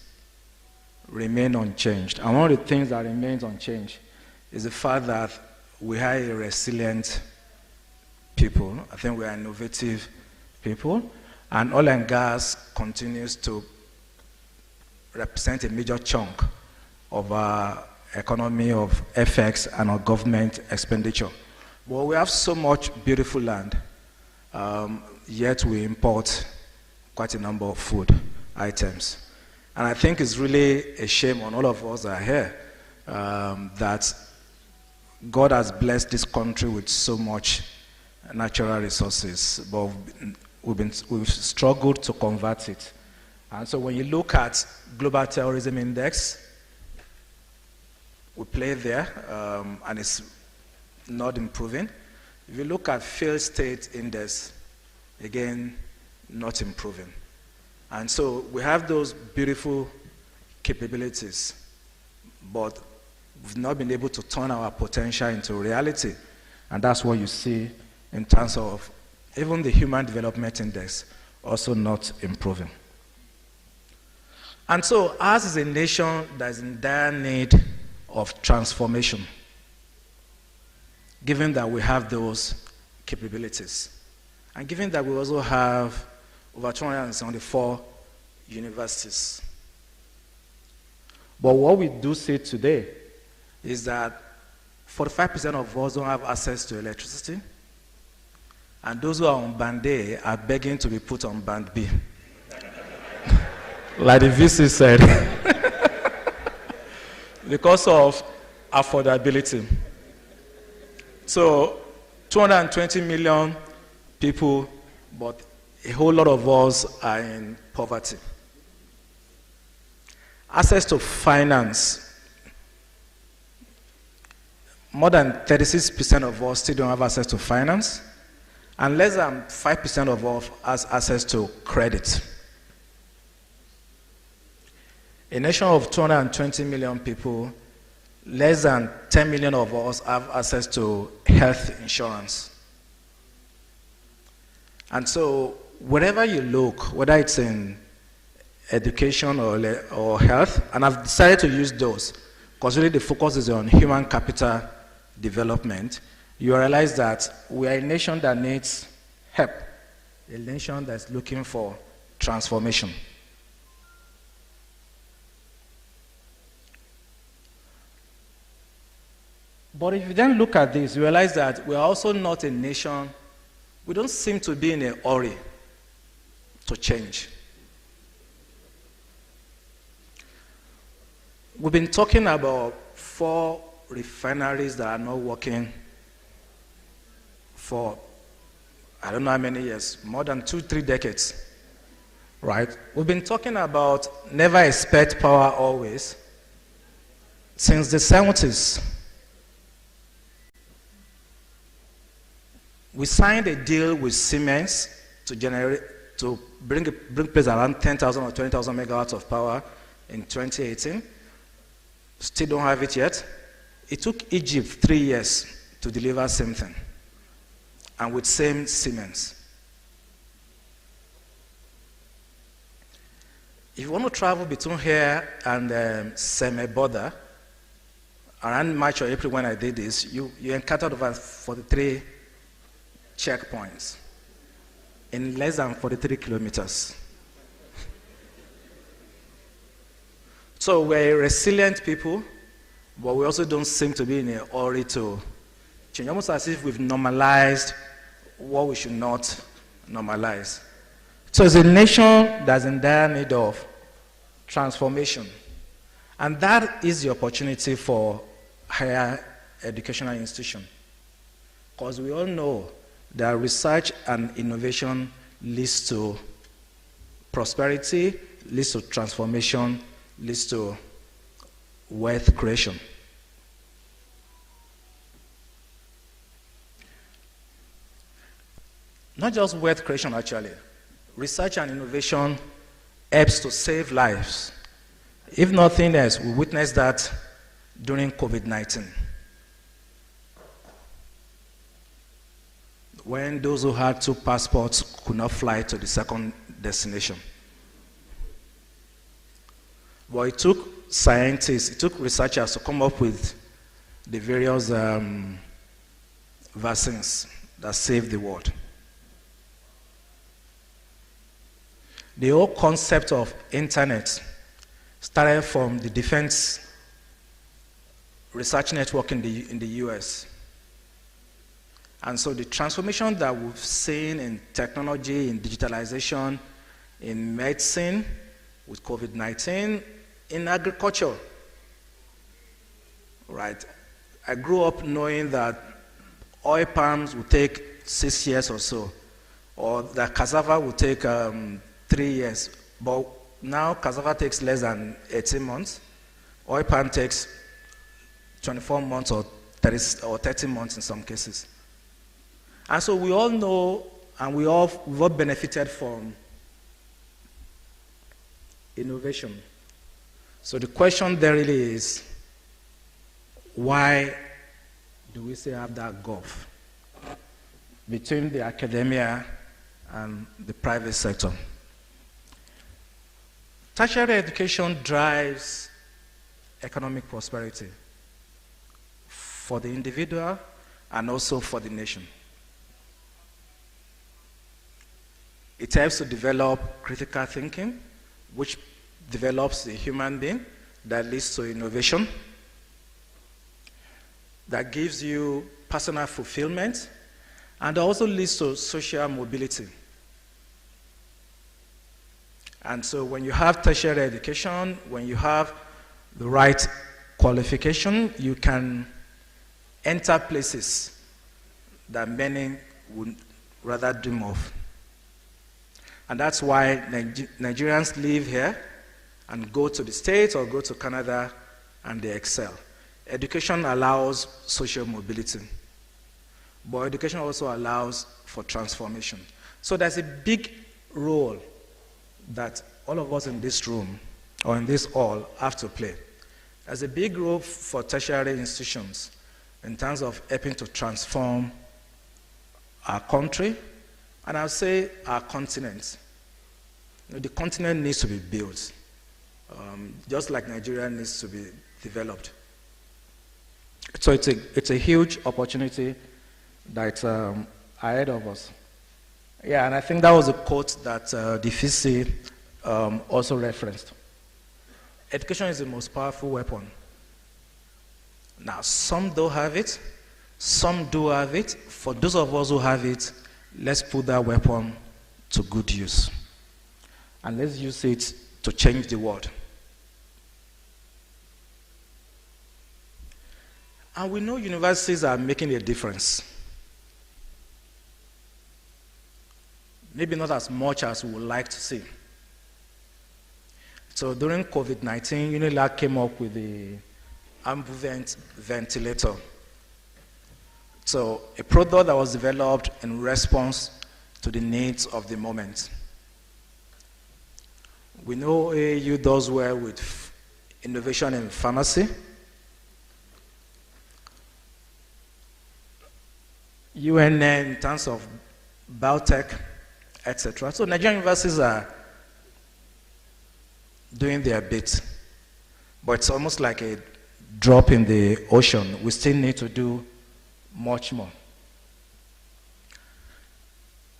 remain unchanged. And one of the things that remains unchanged is the fact that we are a resilient people. I think we are innovative people, and oil and gas continues to represent a major chunk of our economy, of FX, and our government expenditure. But we have so much beautiful land, yet we import quite a number of food items. And I think it's really a shame on all of us that are here that God has blessed this country with so much natural resources, but we've struggled to convert it. And so when you look at Global Terrorism Index, we play there, and it's not improving. If you look at Failed State Index, again, not improving. And so we have those beautiful capabilities, but we've not been able to turn our potential into reality. And that's what you see in terms of even the Human Development Index also not improving. And so ours is a nation that is in dire need of transformation, given that we have those capabilities. And given that we also have over 274 universities. But what we do see today is that 45% of us don't have access to electricity, and those who are on band A are begging to be put on band B. Like the VC said, because of affordability. So 220 million people, but a whole lot of us are in poverty. Access to finance. More than 36% of us still don't have access to finance. And less than 5% of us has access to credit. A nation of 220 million people, less than 10 million of us have access to health insurance. And so wherever you look, whether it's in education or health, and I've decided to use those, because really the focus is on human capital development, you realize that we are a nation that needs help, a nation that's looking for transformation. But if you then look at this, you realize that we are also not a nation, we don't seem to be in a hurry to change. We've been talking about 4 refineries that are not working for, I don't know how many years, more than 2-3 decades, right? We've been talking about never expect power always since the 70s. We signed a deal with Siemens to bring place around 10,000 or 20,000 megawatts of power in 2018. Still don't have it yet. It took Egypt 3 years to deliver same thing, and with same Siemens. If you want to travel between here and Semeboda, around March or April when I did this, you encountered over 43 checkpoints in less than 43 kilometers. So we're resilient people, but we also don't seem to be in a hurry to change, almost as if we've normalized what we should not normalize. So it's a nation that's in dire need of transformation. And that is the opportunity for higher educational institutions. Because we all know that research and innovation leads to prosperity, leads to transformation, leads to wealth creation. Not just wealth creation, actually. Research and innovation helps to save lives. If nothing else, we witnessed that during COVID-19. When those who had 2 passports could not fly to the second destination. But it took scientists, it took researchers to come up with the various vaccines that saved the world. The whole concept of internet started from the Defense Research Network in the US. And so the transformation that we've seen in technology, in digitalization, in medicine, with COVID-19, in agriculture, right? I grew up knowing that oil palms would take 6 years or so, or that cassava would take 3 years. But now cassava takes less than 18 months. Oil palm takes 24 months or 30 months in some cases. And so we all know, and we've all benefited from innovation. So the question there really is, why do we still have that gulf between the academia and the private sector? Tertiary education drives economic prosperity for the individual and also for the nation. It helps to develop critical thinking, which develops the human being, that leads to innovation, that gives you personal fulfillment, and also leads to social mobility. And so when you have tertiary education, when you have the right qualification, you can enter places that many would rather dream of. And that's why Nigerians live here and go to the States or go to Canada and they excel. Education allows social mobility. but education also allows for transformation. So there's a big role that all of us in this room or in this hall have to play. There's a big role for tertiary institutions in terms of helping to transform our country, and I'll say our continent. The continent needs to be built, just like Nigeria needs to be developed. So it's a huge opportunity that's ahead of us. Yeah, and I think that was a quote that the VC also referenced. Education is the most powerful weapon. Now, some don't have it, some do have it. For those of us who have it, let's put that weapon to good use. And let's use it to change the world. And we know universities are making a difference. Maybe not as much as we would like to see. So during COVID-19, UNILAG came up with the ambient ventilator. So a product that was developed in response to the needs of the moment. We know AAU does well with innovation in pharmacy. UNN in terms of biotech, etc. So Nigerian universities are doing their bit, but it's almost like a drop in the ocean. We still need to do much more.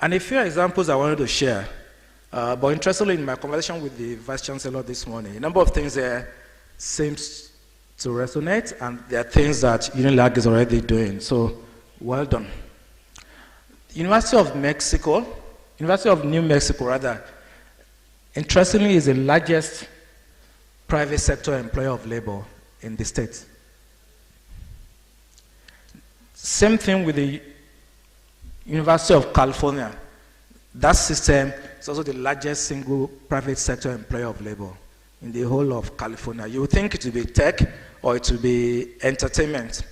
And a few examples I wanted to share, but interestingly in my conversation with the Vice Chancellor this morning, a number of things there seems to resonate, and there are things that UNILAG is already doing, so well done. University of New Mexico rather, interestingly is the largest private sector employer of labor in the state. Same thing with the University of California. That system is also the largest single private sector employer of labor in the whole of California. You would think it would be tech or it would be entertainment.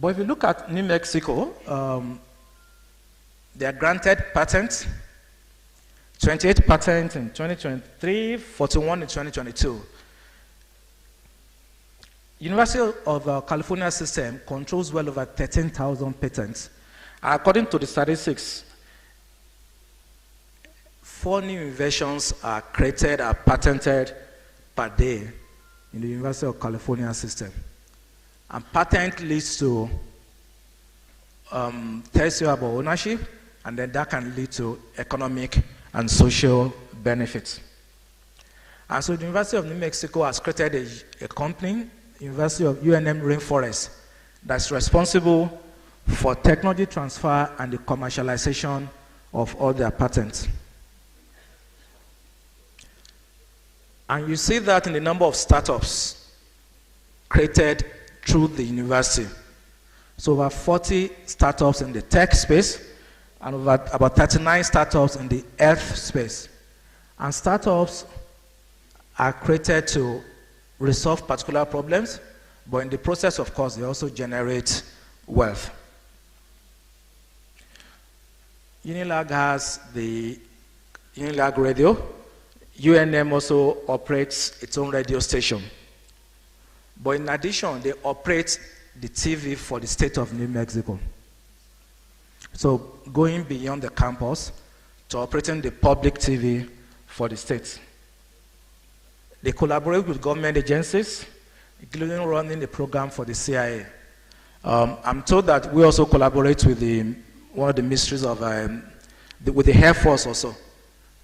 But if you look at New Mexico, they are granted patents, 28 patents in 2023, 41 in 2022. University of California system controls well over 13,000 patents. According to the statistics, 4 new inventions are created, are patented per day in the University of California system. And patent leads to, tells you about ownership, and then that can lead to economic and social benefits. And so the University of New Mexico has created a company, University of UNM Rainforest, that's responsible for technology transfer and the commercialization of all their patents. And you see that in the number of startups created through the university. So over 40 startups in the tech space, and about 39 startups in the health space. And startups are created to resolve particular problems, but in the process, of course, they also generate wealth. UNILAG has the UNILAG radio. UNM also operates its own radio station. But in addition, they operate the TV for the state of New Mexico. So going beyond the campus to operating the public TV for the state. They collaborate with government agencies, including running the program for the CIA. I'm told that we also collaborate with one of the ministries of, with the Air Force also.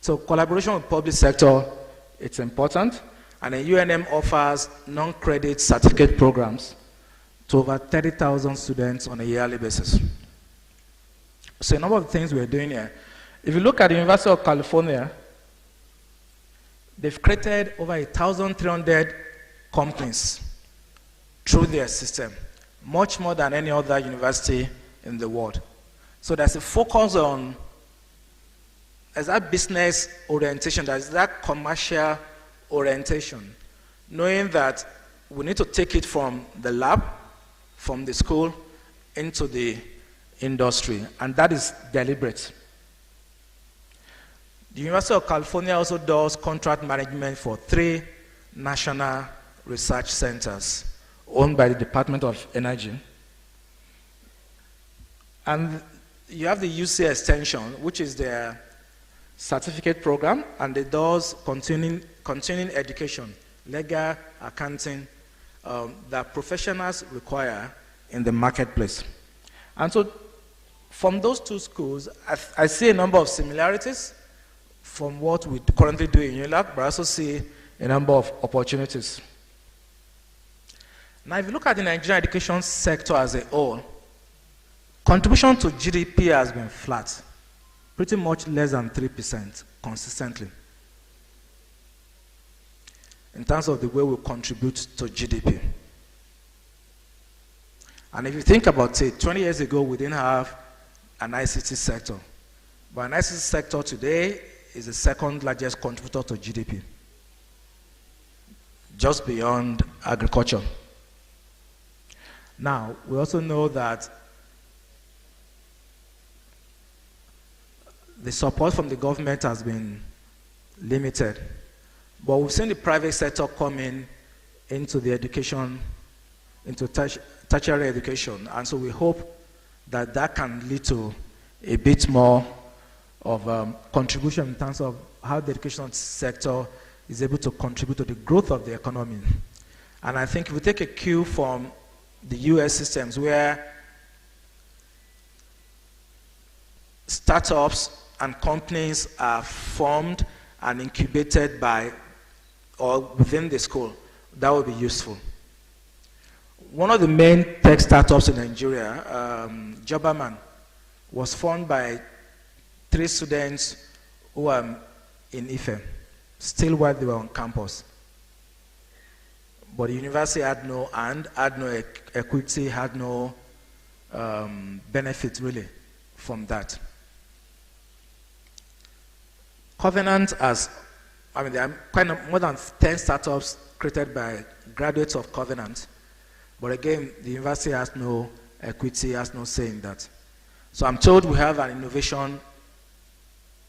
So collaboration with public sector, it's important. And then UNM offers non-credit certificate programs to over 30,000 students on a yearly basis. So a number of things we're doing here. If you look at the University of California, they've created over 1,300 companies through their system, much more than any other university in the world. So there's a focus on, there's that business orientation, there's that commercial orientation, knowing that we need to take it from the lab from the school into the industry, and that is deliberate. The University of California also does contract management for 3 national research centers owned by the Department of Energy. And you have the UC Extension, which is their certificate program, and it does continuing education, legal, accounting, that professionals require in the marketplace. And so from those 2 schools, I see a number of similarities from what we currently do in UNILAG, but I also see a number of opportunities. Now, if you look at the Nigerian education sector as a whole, contribution to GDP has been flat, pretty much less than 3% consistently, in terms of the way we contribute to GDP. And if you think about it, 20 years ago, we didn't have an ICT sector. But an ICT sector today is the 2nd largest contributor to GDP, just beyond agriculture. Now, we also know that the support from the government has been limited, but we've seen the private sector come into the education, into tertiary education, and so we hope that that can lead to a bit more of contribution in terms of how the education sector is able to contribute to the growth of the economy. And I think if we take a cue from the US systems, where startups and companies are formed and incubated by or within the school, that would be useful. One of the main tech startups in Nigeria, Jobberman, was formed by 3 students who are in Ife, still while they were on campus. But the university had no equity, had no benefit really from that. Covenant has, there are kind of more than 10 startups created by graduates of Covenant. But again, the university has no equity, has no say in that. So I'm told we have an innovation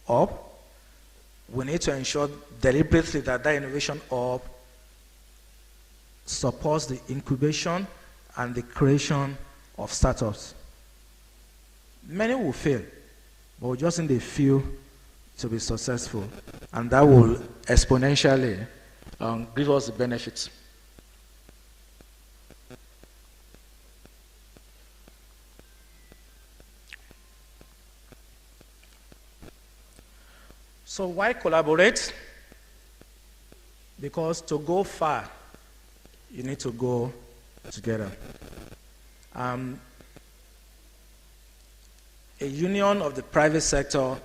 hub. We need to ensure deliberately that that innovation hub supports the incubation and the creation of startups. Many will fail, but we just need a few to be successful, and that will exponentially give us the benefits. So why collaborate? Because to go far, you need to go together. A union of the private sector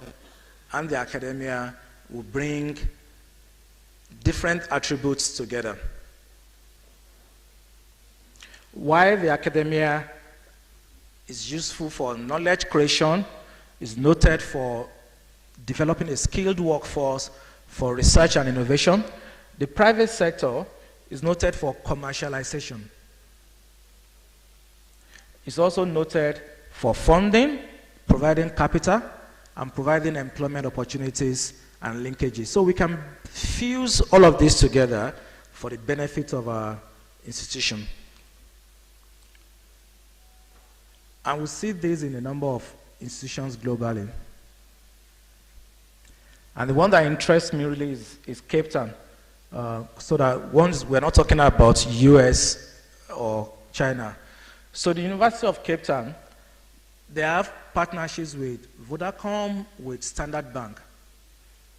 and the academia will bring different attributes together. While the academia is useful for knowledge creation, is noted for developing a skilled workforce for research and innovation, the private sector is noted for commercialization. It's also noted for funding, providing capital, and providing employment opportunities and linkages. So we can fuse all of this together for the benefit of our institution. And we see this in a number of institutions globally. And the one that interests me really is Cape Town. So that once we're not talking about US or China. So the University of Cape Town, they have partnerships with Vodacom, with Standard Bank,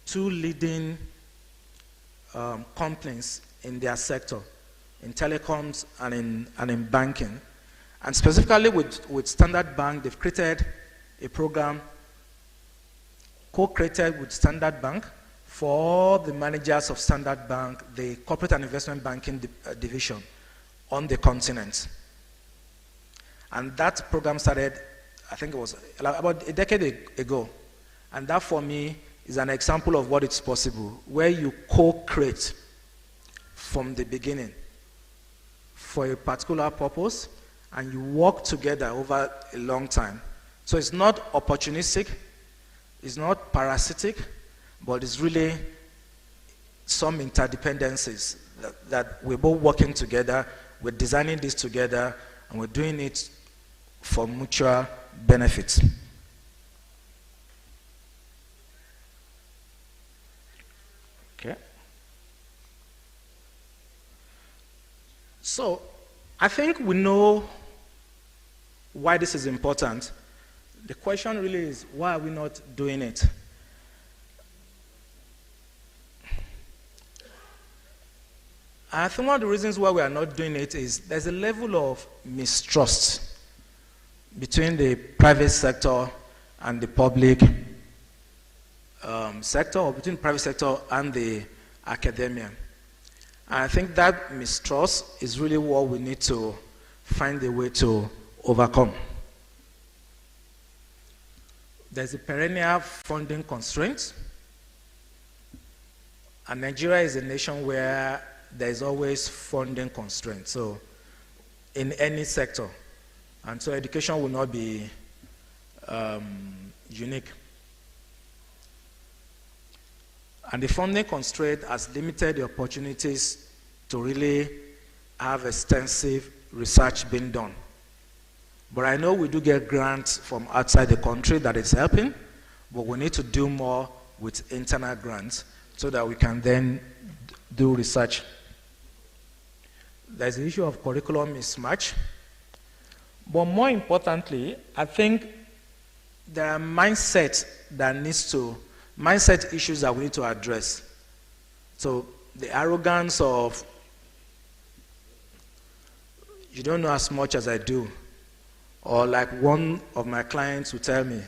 2 leading companies in their sector, in telecoms and in banking. And specifically with Standard Bank, they've created a program co-created with Standard Bank for the managers of Standard Bank, the corporate and investment banking division on the continent. And that program started, I think it was about a decade ago. And that for me is an example of what is possible, where you co-create from the beginning for a particular purpose, and you work together over a long time. So it's not opportunistic, it's not parasitic, but it's really some interdependencies that we're both working together, we're designing this together, and we're doing it for mutual benefits. Okay. So, I think we know why this is important. The question really is, why are we not doing it? I think one of the reasons why we are not doing it is there's a level of mistrust between the private sector and the public sector, or between the private sector and the academia. And I think that mistrust is really what we need to find a way to overcome. There's a perennial funding constraint, and Nigeria is a nation where there is always funding constraint, so in any sector. And so education will not be unique. And the funding constraint has limited the opportunities to really have extensive research being done. But I know we do get grants from outside the country that is helping, but we need to do more with internal grants so that we can then do research. There's the issue of curriculum mismatch. But more importantly, I think there are mindset issues that we need to address. So the arrogance of, you don't know as much as I do. Or like one of my clients would tell me,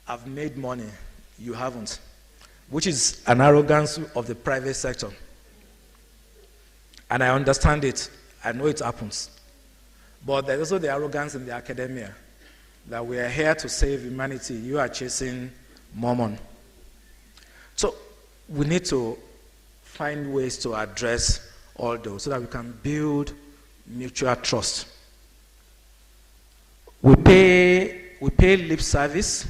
I've made money, you haven't. Which is an arrogance of the private sector. And I understand it. I know it happens. But there's also the arrogance in the academia that we are here to save humanity. You are chasing mammon. So we need to find ways to address all those so that we can build mutual trust. We pay lip service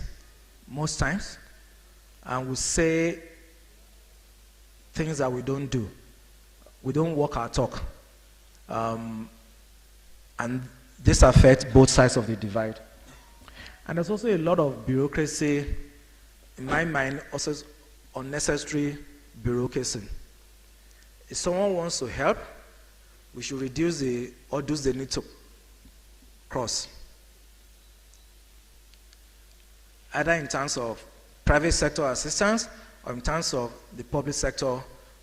most times, and we say things that we don't do. We don't walk our talk. And this affects both sides of the divide. And there's also a lot of bureaucracy, in my mind, also unnecessary bureaucracy. If someone wants to help, we should reduce the hurdles they need to cross. Either in terms of private sector assistance or in terms of the public sector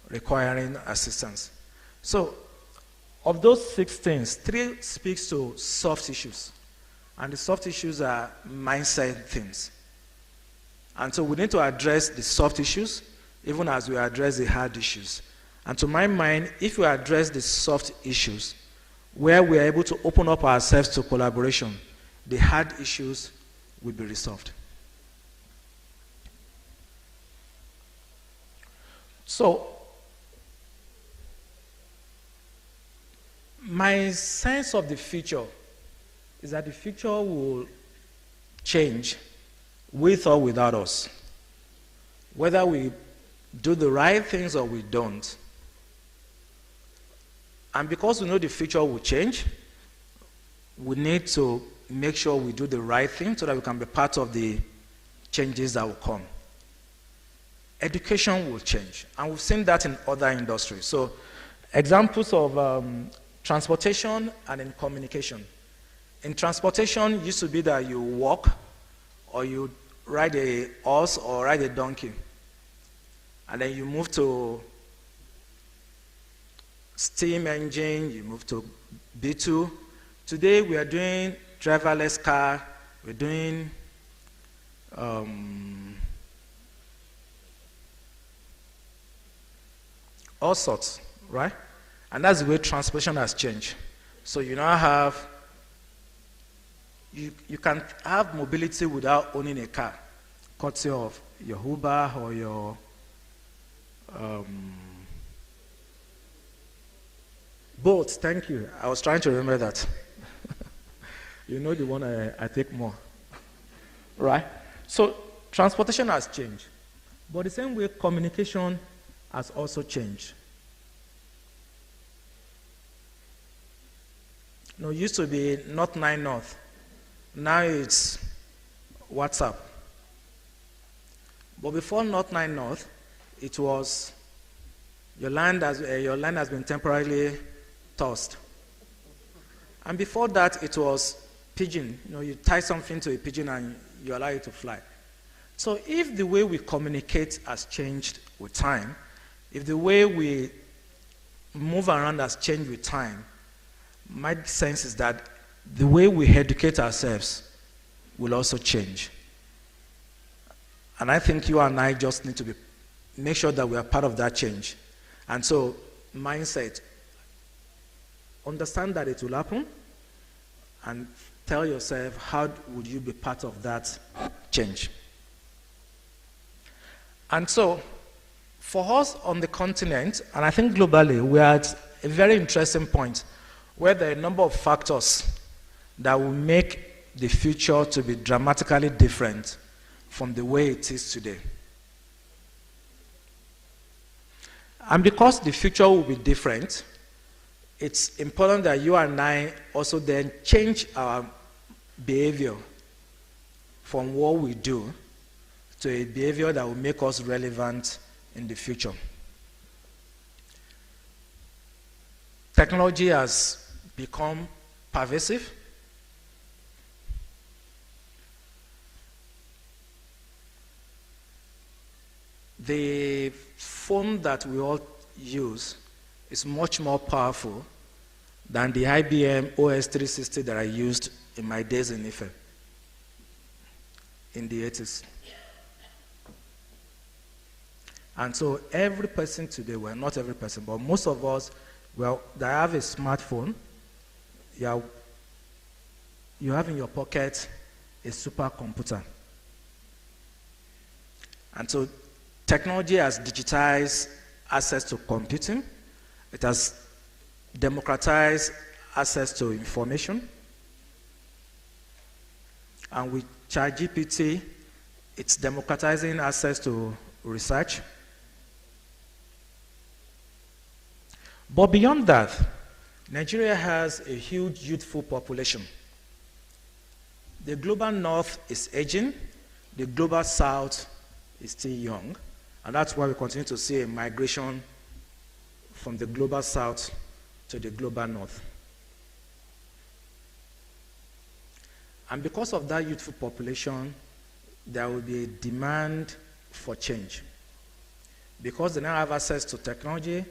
requiring assistance. So, of those 6 things, 3 speaks to soft issues. And the soft issues are mindset things. And so we need to address the soft issues even as we address the hard issues. And to my mind, if we address the soft issues, where we are able to open up ourselves to collaboration, the hard issues will be resolved. So, my sense of the future is that the future will change with or without us. Whether we do the right things or we don't. And because we know the future will change, we need to make sure we do the right thing so that we can be part of the changes that will come. Education will change, and we've seen that in other industries. So, examples of transportation and in communication. In transportation, it used to be that you walk, or you ride a horse or ride a donkey. And then you move to steam engine, you move to B2. Today we are doing driverless car, we're doing all sorts, right? And that's the way transportation has changed. So you now have, you can have mobility without owning a car, courtesy of your Uber or your Both, thank you. I was trying to remember that. You know the one I take more. Right? So transportation has changed. But the same way communication has also changed. You know, it used to be North 9 North. Now it's WhatsApp. But before North 9 North, it was your land has been temporarily tossed. And before that, it was pigeon. You know, you tie something to a pigeon and you allow it to fly. So if the way we communicate has changed with time, if the way we move around has changed with time, my sense is that the way we educate ourselves will also change. And I think you and I just need to make sure that we are part of that change. And so, mindset, understand that it will happen, and tell yourself, how would you be part of that change? And so, for us on the continent, and I think globally, we are at a very interesting point where there are a number of factors that will make the future to be dramatically different from the way it is today. And because the future will be different, it's important that you and I also then change our behavior from what we do to a behavior that will make us relevant in the future. Technology has become pervasive. The phone that we all use is much more powerful than the IBM OS 360 that I used in my days in Ife in the 80s. And so every person today, well, not every person, but most of us, well, that have a smartphone, you have in your pocket a supercomputer. And so technology has digitized access to computing. It has democratized access to information. And with ChatGPT, it's democratizing access to research. But beyond that, Nigeria has a huge youthful population. The global north is aging, the global south is still young, and that's why we continue to see a migration from the global south to the global north. And because of that youthful population, there will be a demand for change. Because they now have access to technology,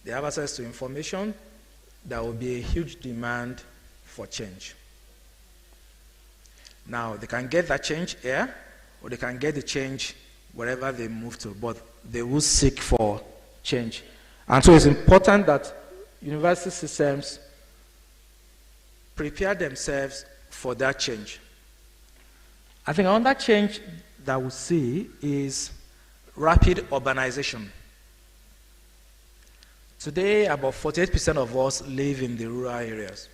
they have access to information, there will be a huge demand for change. Now, they can get that change here, or they can get the change wherever they move to, but they will seek for change. And so it's important that university systems prepare themselves for that change. I think another change that we see is rapid urbanization. Today, about 48% of us live in the rural areas.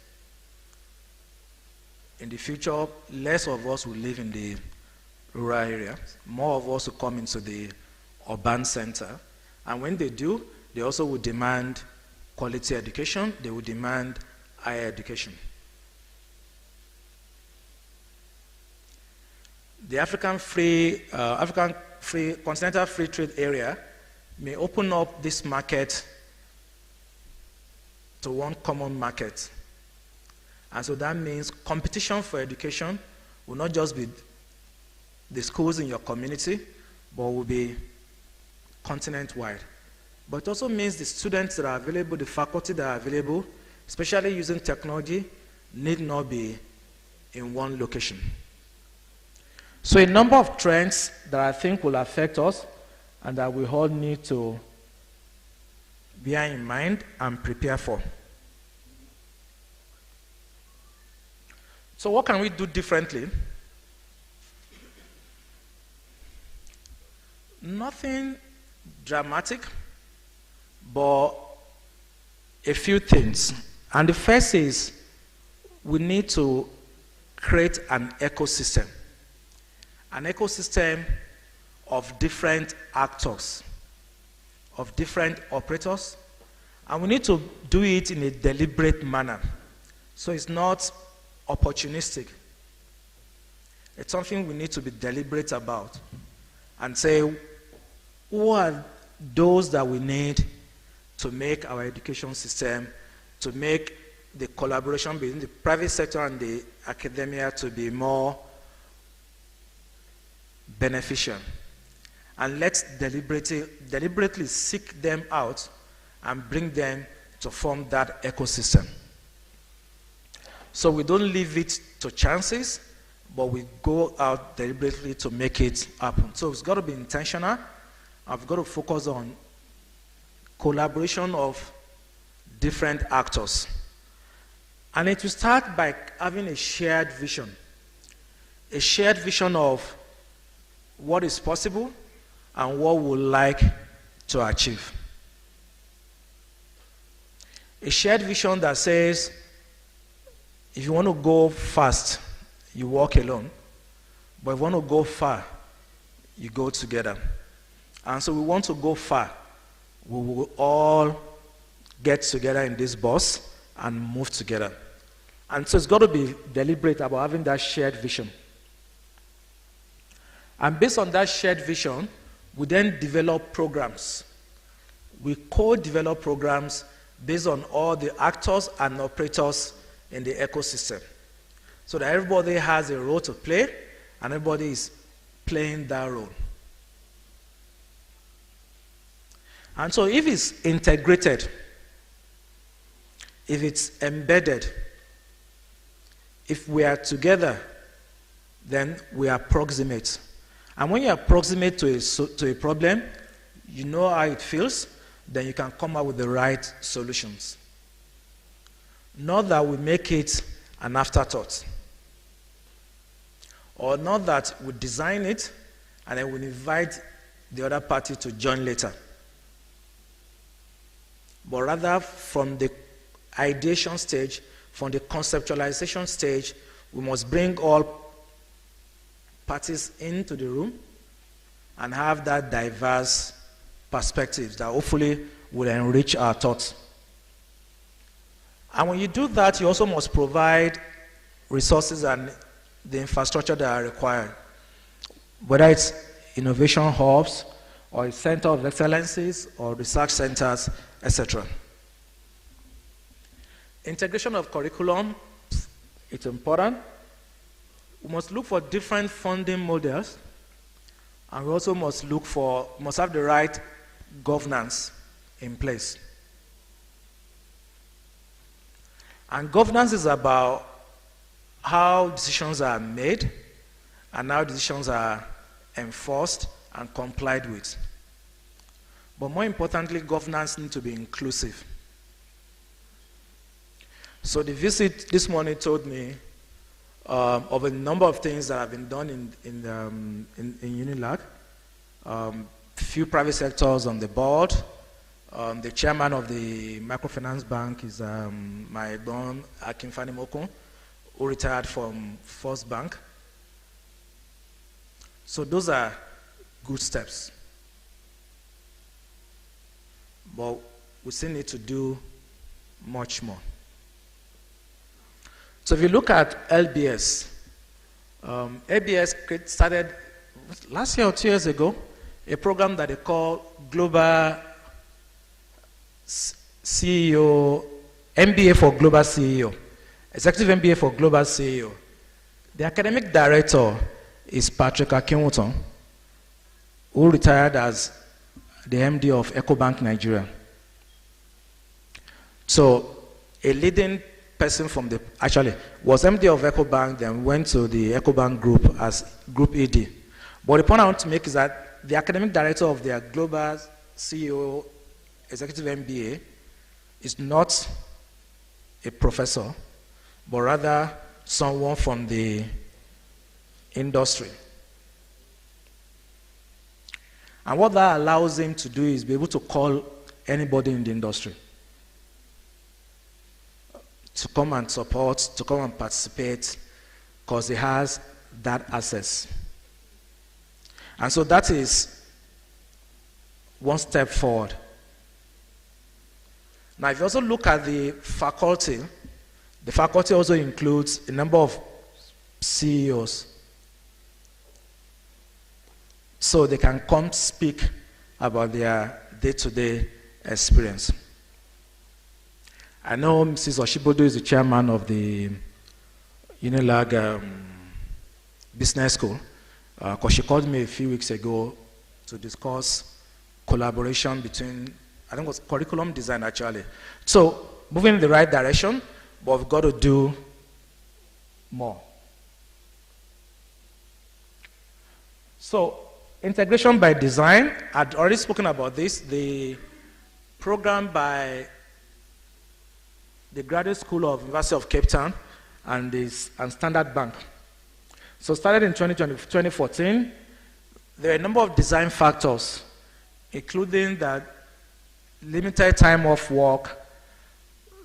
In the future, less of us will live in the rural area. More of us will come into the urban center. And when they do, they also will demand quality education. They will demand higher education. The continental free trade area may open up this market to one common market. And so that means competition for education will not just be the schools in your community, but will be continent-wide. But it also means the students that are available, the faculty that are available, especially using technology, need not be in one location. So a number of trends that I think will affect us and that we all need to bear in mind and prepare for. So what can we do differently? Nothing dramatic, but a few things. And the first is we need to create an ecosystem of different actors, of different operators, and we need to do it in a deliberate manner. So it's not opportunistic. It's something we need to be deliberate about and say, who are those that we need to make our education system, to make the collaboration between the private sector and the academia to be more beneficial. And let's deliberately seek them out and bring them to form that ecosystem. So we don't leave it to chances, but we go out deliberately to make it happen. So it's got to be intentional. I've got to focus on collaboration of different actors. And it will start by having a shared vision of what is possible and what we would like to achieve. A shared vision that says, if you want to go fast, you walk alone. But if you want to go far, you go together. And so we want to go far. We will all get together in this bus and move together. And so it's got to be deliberate about having that shared vision. And based on that shared vision, we then develop programs. We co-develop programs based on all the actors and operators in the ecosystem, so that everybody has a role to play and everybody is playing that role. And so if it's integrated, if it's embedded, if we are together, then we are proximate. And when you are proximate to a problem, you know how it feels, then you can come up with the right solutions. Not that we make it an afterthought. Or not that we design it and then we invite the other party to join later. But rather from the ideation stage, from the conceptualization stage, we must bring all parties into the room and have that diverse perspectives that hopefully will enrich our thoughts. And when you do that, you also must provide resources and the infrastructure that are required, whether it's innovation hubs or a center of excellences or research centers, etc. Integration of curriculum, it's important. We must look for different funding models, and we also must have the right governance in place. And governance is about how decisions are made and how decisions are enforced and complied with. But more importantly, governance needs to be inclusive. So the visit this morning told me of a number of things that have been done in UNILAG. Few private sectors on the board. The chairman of the microfinance bank is my Egbon Akinfani Mokun, who retired from First Bank. So those are good steps. But we still need to do much more. So if you look at LBS, LBS started last year or 2 years ago, a program that they call Global CEO, MBA for Global CEO, Executive MBA for Global CEO. The academic director is Patrick Akinwuton, who retired as the MD of EcoBank Nigeria. So a leading person from was MD of EcoBank, then went to the EcoBank group as Group ED. But the point I want to make is that the academic director of their Global CEO Executive MBA is not a professor, but rather someone from the industry. And what that allows him to do is be able to call anybody in the industry. to come and support, to come and participate, because he has that access. And so that is one step forward. Now, if you also look at the faculty also includes a number of CEOs. So they can come speak about their day-to-day experience. I know Mrs. Oshibodo is the chairman of the Unilag Business School, because she called me a few weeks ago to discuss collaboration between, I think it was curriculum design actually. So moving in the right direction, but we've got to do more. So integration by design, I'd already spoken about this, the program by the Graduate School of University of Cape Town and Standard Bank. So started in 2014, there are a number of design factors, including that limited time off work,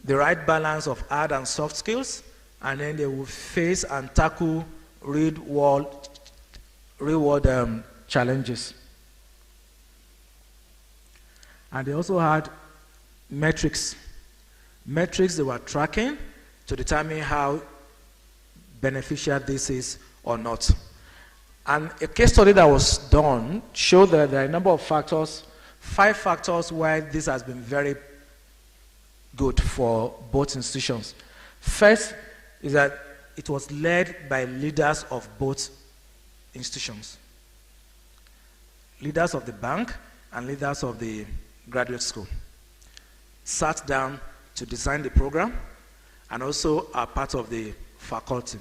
the right balance of hard and soft skills, and then they will face and tackle real-world challenges. And they also had metrics they were tracking to determine how beneficial this is or not. And a case study that was done showed that there are a number of factors, 5 factors why this has been very good for both institutions. First is that it was led by leaders of both institutions. Leaders of the bank and leaders of the graduate school sat down to design the program and also are part of the faculty.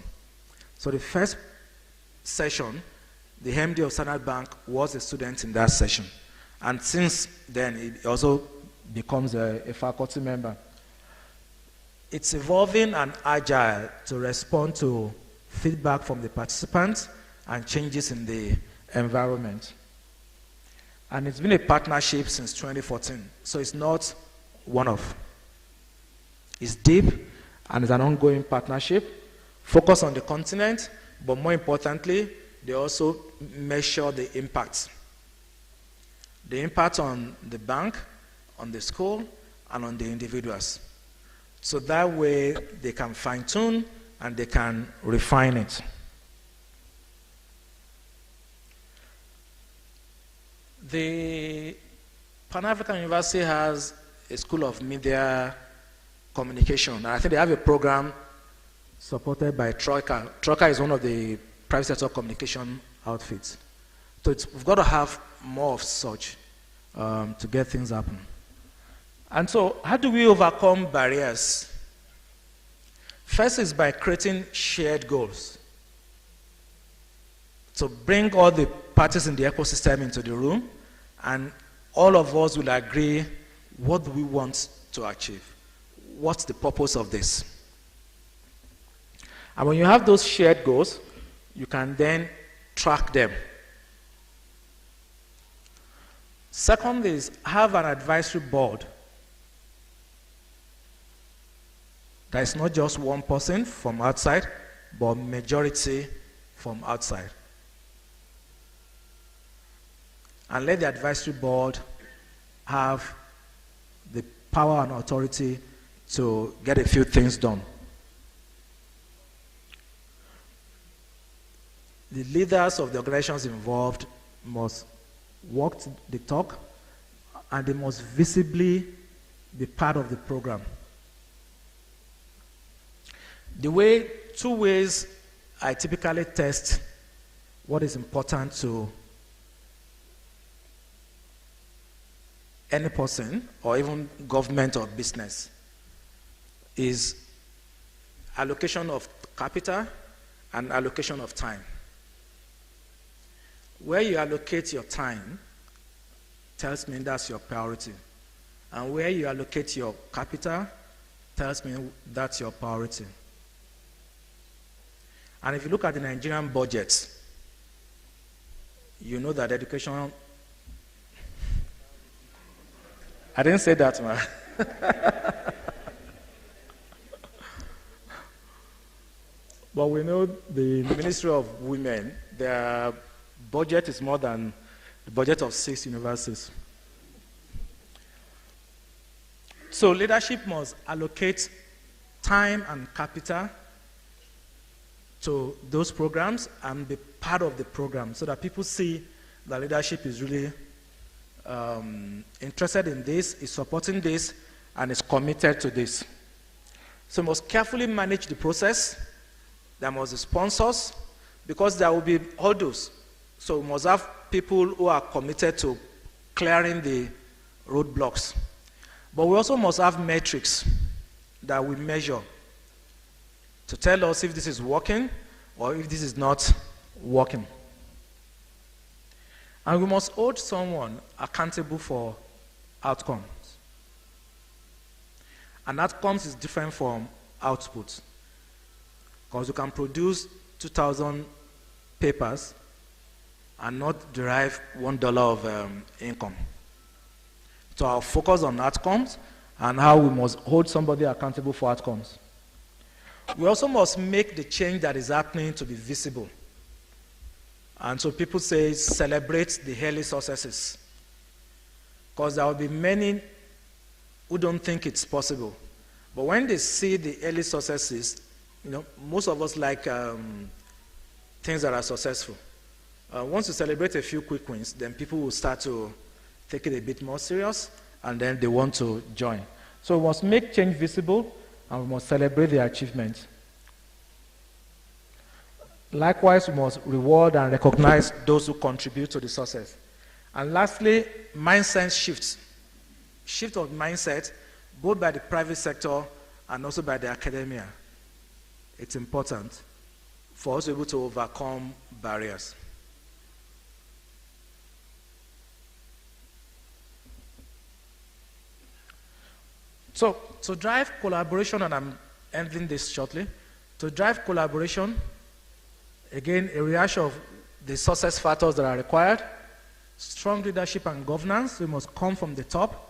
So the first session, the MD of Standard Bank was a student in that session. And since then, it also becomes a faculty member. It's evolving and agile to respond to feedback from the participants and changes in the environment. And it's been a partnership since 2014. So it's not one-off. It's deep and it's an ongoing partnership, focused on the continent, but more importantly, they also measure the impact. The impact on the bank, on the school, and on the individuals. So that way they can fine-tune and they can refine it. The Pan-African University has a School of Media Communication, and I think they have a program supported by Troika. Troika is one of the private sector communication outfits. So we've got to have more of such to get things happen. And so how do we overcome barriers? First is by creating shared goals. So bring all the parties in the ecosystem into the room, and all of us will agree, what do we want to achieve? What's the purpose of this? And when you have those shared goals, you can then track them. Second is have an advisory board. That is not just one person from outside, but majority from outside. And let the advisory board have the power and authority to get a few things done. The leaders of the organizations involved must walk the talk, and they must visibly be part of the program. Two ways I typically test what is important to any person or even government or business is allocation of capital and allocation of time. Where you allocate your time tells me that's your priority. And where you allocate your capital tells me that's your priority. And if you look at the Nigerian budget, you know that education... I didn't say that, man. But we know the Ministry of Women, their budget is more than the budget of 6 universities. So leadership must allocate time and capital to those programs and be part of the program so that people see that leadership is really interested in this, is supporting this, and is committed to this. So we must carefully manage the process. There must be sponsors, because there will be hurdles. So we must have people who are committed to clearing the roadblocks. But we also must have metrics that we measure to tell us if this is working or if this is not working. And we must hold someone accountable for outcomes. And outcomes is different from outputs. Because you can produce 2,000 papers and not derive $1 of income. So I'll focus on outcomes and how we must hold somebody accountable for outcomes. We also must make the change that is happening to be visible. And so people say celebrate the early successes. Because there will be many who don't think it's possible. But when they see the early successes, most of us like things that are successful. Once you celebrate a few quick wins, then people will start to take it a bit more serious, and then they want to join. So we must make change visible, and we must celebrate the achievements. Likewise, we must reward and recognize those who contribute to the success. And lastly, mindset shifts. Shift of mindset, both by the private sector and also by the academia. It's important for us to be able to overcome barriers. So, to drive collaboration, and I'm ending this shortly, to drive collaboration, again, a rehash of the success factors that are required, strong leadership and governance. We must come from the top,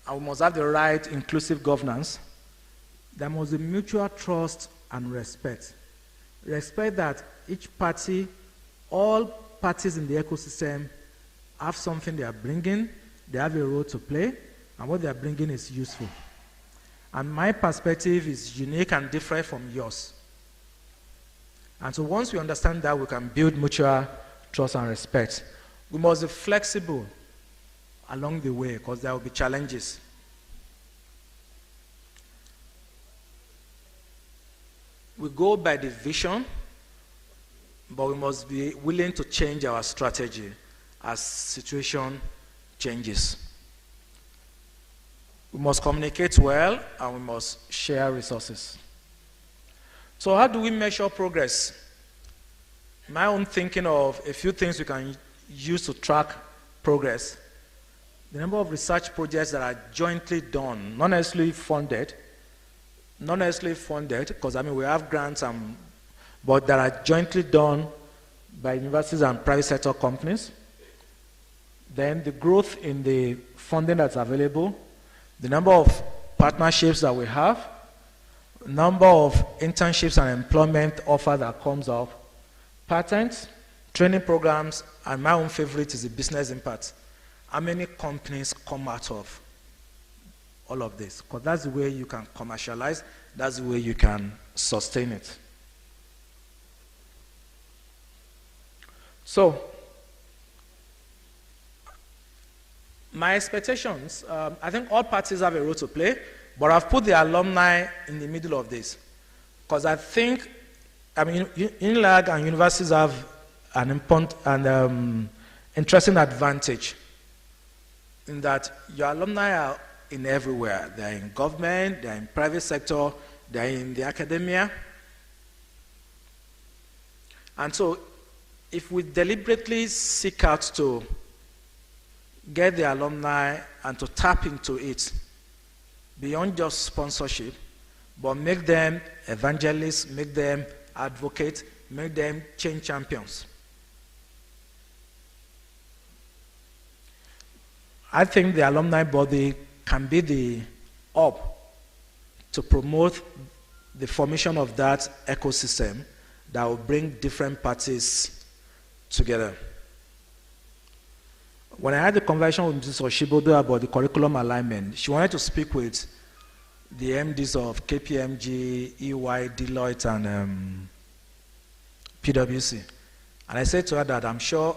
and we must have the right inclusive governance. There must be mutual trust and respect. Respect that each party, all parties in the ecosystem have something they are bringing, they have a role to play, and what they are bringing is useful. And my perspective is unique and different from yours. And so once we understand that, we can build mutual trust and respect. We must be flexible along the way, because there will be challenges. We go by the vision, but we must be willing to change our strategy as situation changes. We must communicate well, and we must share resources. So how do we measure progress? My own thinking of a few things we can use to track progress. The number of research projects that are jointly done, not necessarily funded, because we have grants, but that are jointly done by universities and private sector companies. Then the growth in the funding that's available, the number of partnerships that we have, number of internships and employment offer that comes up, patents, training programs, and my own favorite is the business impact. How many companies come out of all of this? Because that's the way you can commercialize, that's the way you can sustain it. So, my expectations, I think all parties have a role to play, but I've put the alumni in the middle of this. Because I think, UNILAG and universities have an important and interesting advantage in that your alumni are in everywhere. They're in government, they're in private sector, they're in the academia. And so, if we deliberately seek out to get the alumni and to tap into it beyond just sponsorship, but make them evangelists, make them advocates, make them change champions. I think the alumni body can be the hub to promote the formation of that ecosystem that will bring different parties together. When I had the conversation with Mrs. Oshibodo about the curriculum alignment, she wanted to speak with the MDs of KPMG, EY, Deloitte, and PwC. And I said to her that I'm sure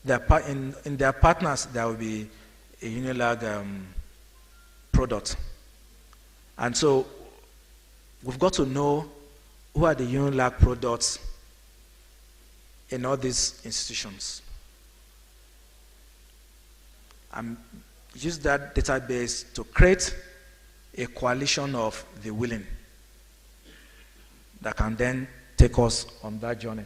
in their partners there will be a Unilag product. And so we've got to know who are the Unilag products in all these institutions. And use that database to create a coalition of the willing that can then take us on that journey.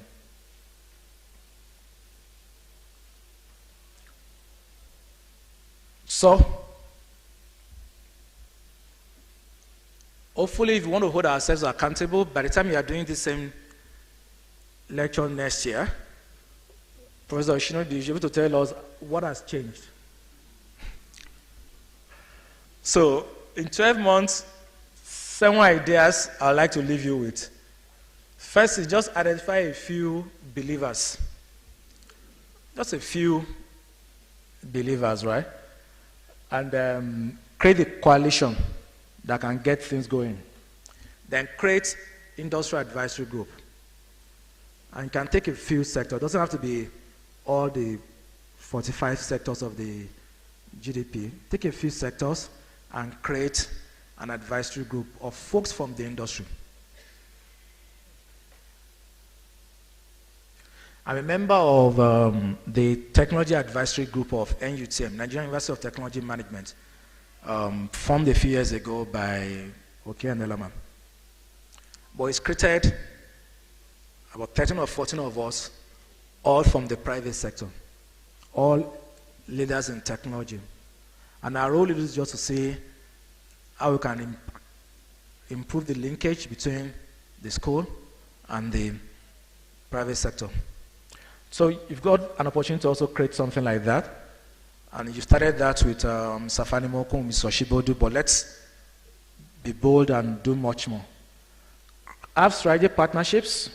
So, hopefully, if we want to hold ourselves accountable, by the time you are doing the same lecture next year, Professor Oshino, you'll be able to tell us what has changed. So, in 12 months, 7 ideas I'd like to leave you with. First is just identify a few believers. Just a few believers, right? And create a coalition that can get things going. Then create industrial advisory group. And you can take a few sectors. It doesn't have to be all the 45 sectors of the GDP. Take a few sectors and create an advisory group of folks from the industry. I'm a member of the technology advisory group of NUTM, Nigerian University of Technology Management, formed a few years ago by Oke and Elaman. But it's created about 13 or 14 of us, all from the private sector, all leaders in technology. And our role is just to see how we can improve the linkage between the school and the private sector. So you've got an opportunity to also create something like that. And you started that with Safani Moko, Ms. Oshibodu, but let's be bold and do much more. Have strategic partnerships.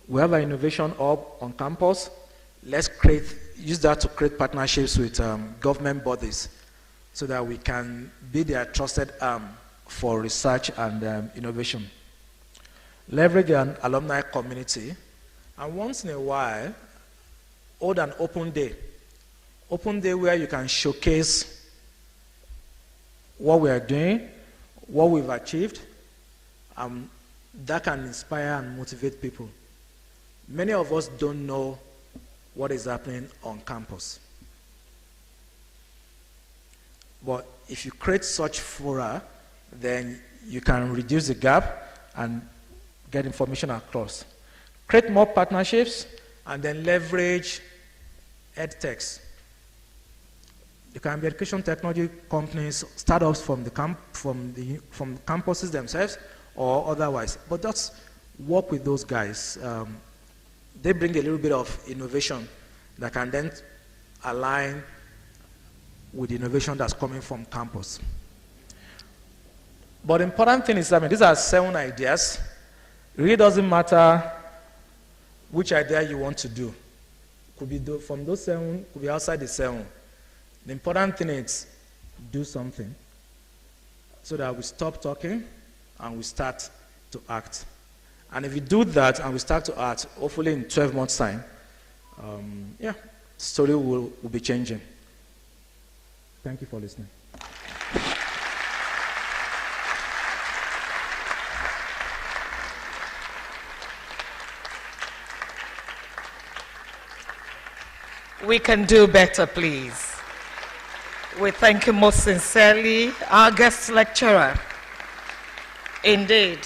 We have an innovation hub on campus. Let's use that to create partnerships with government bodies so that we can be their trusted arm for research and innovation. Leverage an alumni community, and once in a while, hold an open day where you can showcase what we are doing, what we've achieved. That can inspire and motivate people. Many of us don't know what is happening on campus. But if you create such fora, then you can reduce the gap and get information across. Create more partnerships and then leverage edtechs. There can be education technology companies, startups from campuses themselves or otherwise. But just work with those guys. They bring a little bit of innovation that can then align with the innovation that's coming from campus. But the important thing is, these are 7 ideas. It really doesn't matter which idea you want to do. Could be from those 7, could be outside the 7. The important thing is do something so that we stop talking and we start to act. And if we do that and we start to act, hopefully in 12 months' time, the story will be changing. Thank you for listening. We can do better, please. We thank you most sincerely, our guest lecturer. Indeed,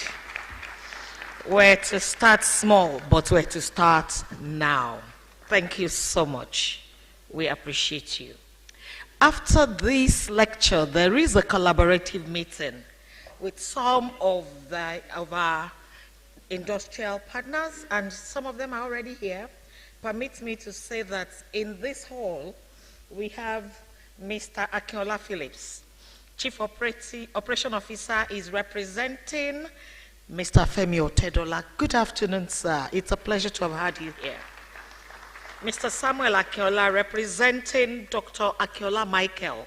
we're to start small, but we're to start now. Thank you so much. We appreciate you. After this lecture, there is a collaborative meeting with some of our industrial partners, and some of them are already here. Permit me to say that in this hall, we have Mr. Akinola Phillips, Chief Operation Officer is representing Mr. Femi Otedola. Good afternoon, sir. It's a pleasure to have had you here. Mr. Samuel Akeola, representing Dr. Akeola Michael,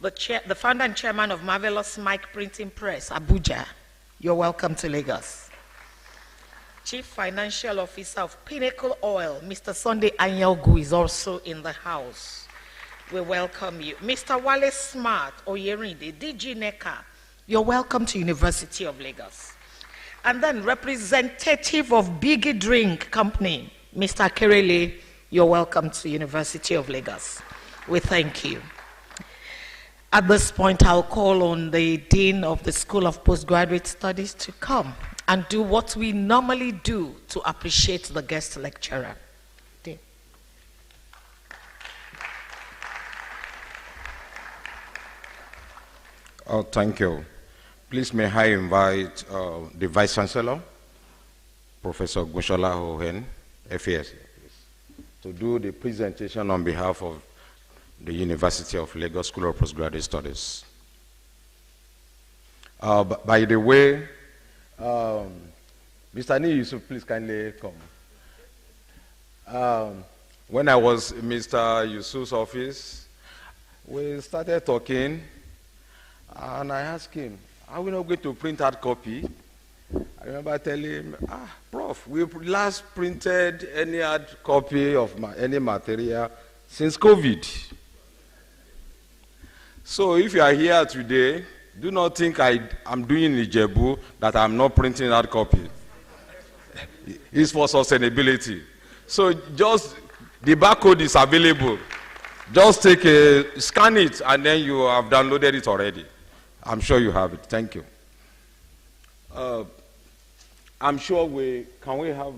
the founder and chairman of Marvelous Mike Printing Press, Abuja. You're welcome to Lagos. Chief Financial Officer of Pinnacle Oil, Mr. Sunday Anyogu, is also in the house. We welcome you. Mr. Wale Smart Oyerinde, DG NECA, you're welcome to University of Lagos. And then representative of Biggie Drink Company, Mr. Kerele, you're welcome to University of Lagos. We thank you. At this point, I'll call on the Dean of the School of Postgraduate Studies to come and do what we normally do to appreciate the guest lecturer. Dean. Oh, thank you. Please may I invite the Vice Chancellor, Professor Gushola Hohen, FAS, to do the presentation on behalf of the University of Lagos School of Postgraduate Studies. By the way, Mr. Ni Yusuf, please kindly come. When I was in Mr. Yusuf's office, we started talking, and I asked him, are we not going to print hard copy? I remember telling him, Prof, we last printed any hard copy of any material since COVID. So if you are here today, do not think I'm doing Ijebu that I'm not printing hard copy. It's for sustainability. So just, the barcode is available. Just scan it, and then you have downloaded it already. I'm sure you have it. Thank you. I'm sure can we have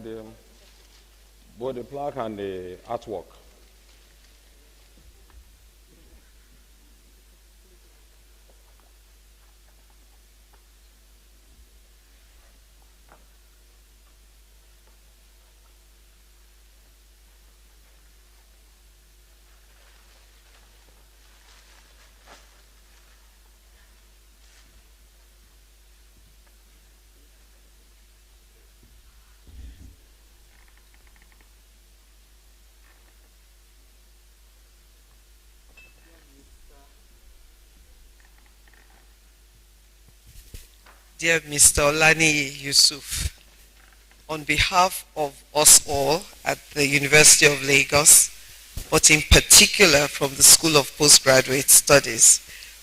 both the plaque and the artwork? Dear Mr. Olani Yusuf, on behalf of us all at the University of Lagos, but in particular from the School of Postgraduate Studies,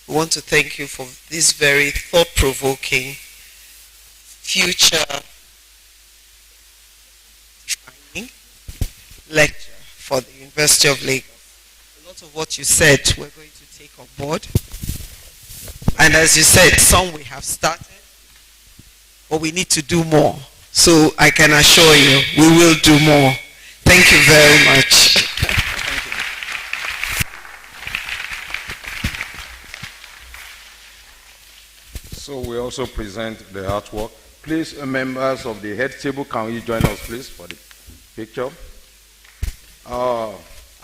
we want to thank you for this very thought-provoking, future-defining lecture for the University of Lagos. A lot of what you said we're going to take on board. And as you said, some we have started, but we need to do more. So I can assure you, we will do more. Thank you very much. So we also present the artwork. Please, members of the head table, can you join us, please, for the picture?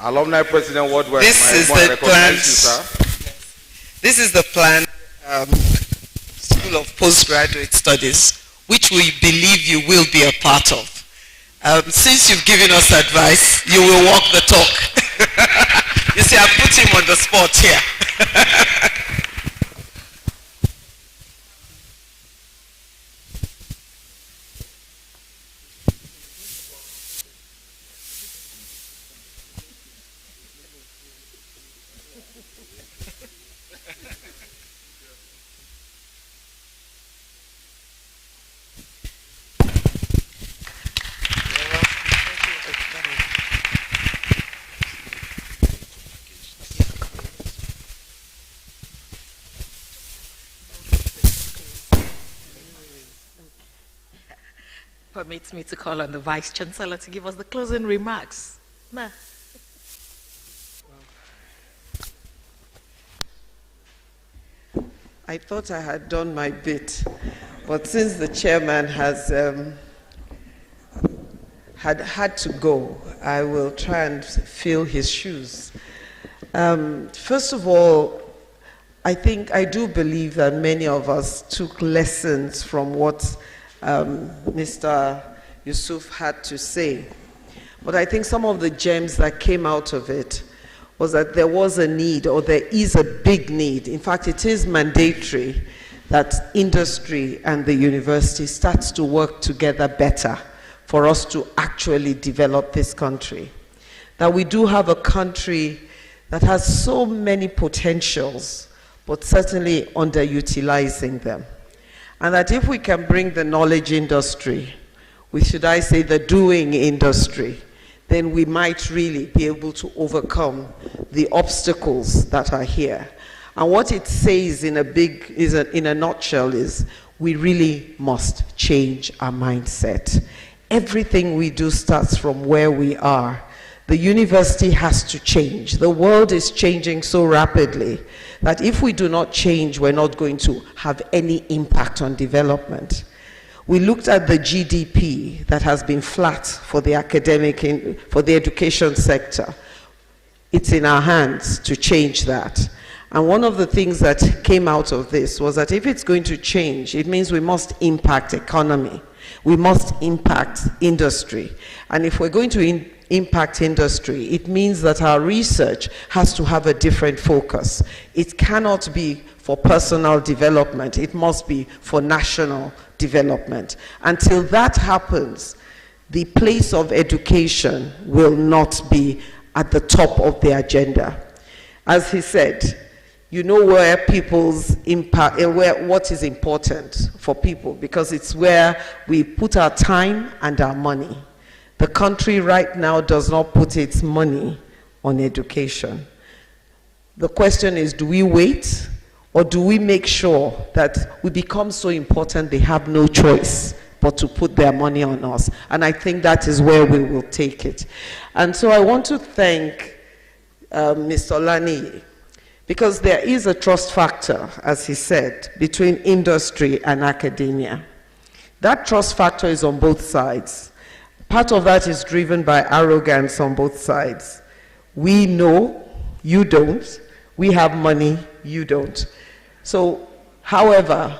Alumni President Worldwide. This is the plan. This is the plan. School of Postgraduate Studies, which we believe you will be a part of. Since you've given us advice, you will walk the talk. You see, I put him on the spot here. Permits me to call on the Vice Chancellor to give us the closing remarks. Ma. I thought I had done my bit, but since the chairman has had to go, I will try and fill his shoes. First of all, I do believe that many of us took lessons from what Mr. Yusuf had to say. But I think some of the gems that came out of it was that there was a need, or there is a big need. In fact, it is mandatory that industry and the university starts to work together better for us to actually develop this country. That we do have a country that has so many potentials, but certainly underutilizing them. And that if we can bring the knowledge industry, with, should I say, the doing industry, then we might really be able to overcome the obstacles that are here. And what it says in a nutshell is, we really must change our mindset. Everything we do starts from where we are. The university has to change. The world is changing so rapidly that if we do not change, we're not going to have any impact on development. We looked at the GDP that has been flat for the for the education sector. It's in our hands to change that. And one of the things that came out of this was that if it's going to change, it means we must impact economy. We must impact industry. And if we're going to impact industry, it means that our research has to have a different focus. It cannot be for personal development. It must be for national development. Until that happens, the place of education will not be at the top of the agenda. As he said, you know where people's impact, what is important for people, because it's where we put our time and our money. The country right now does not put its money on education. The question is, do we wait, or do we make sure that we become so important they have no choice but to put their money on us? And I think that is where we will take it. And so I want to thank Mr. Lani, because there is a trust factor, as he said, between industry and academia. That trust factor is on both sides. Part of that is driven by arrogance on both sides. We know, you don't. We have money, you don't. So, however,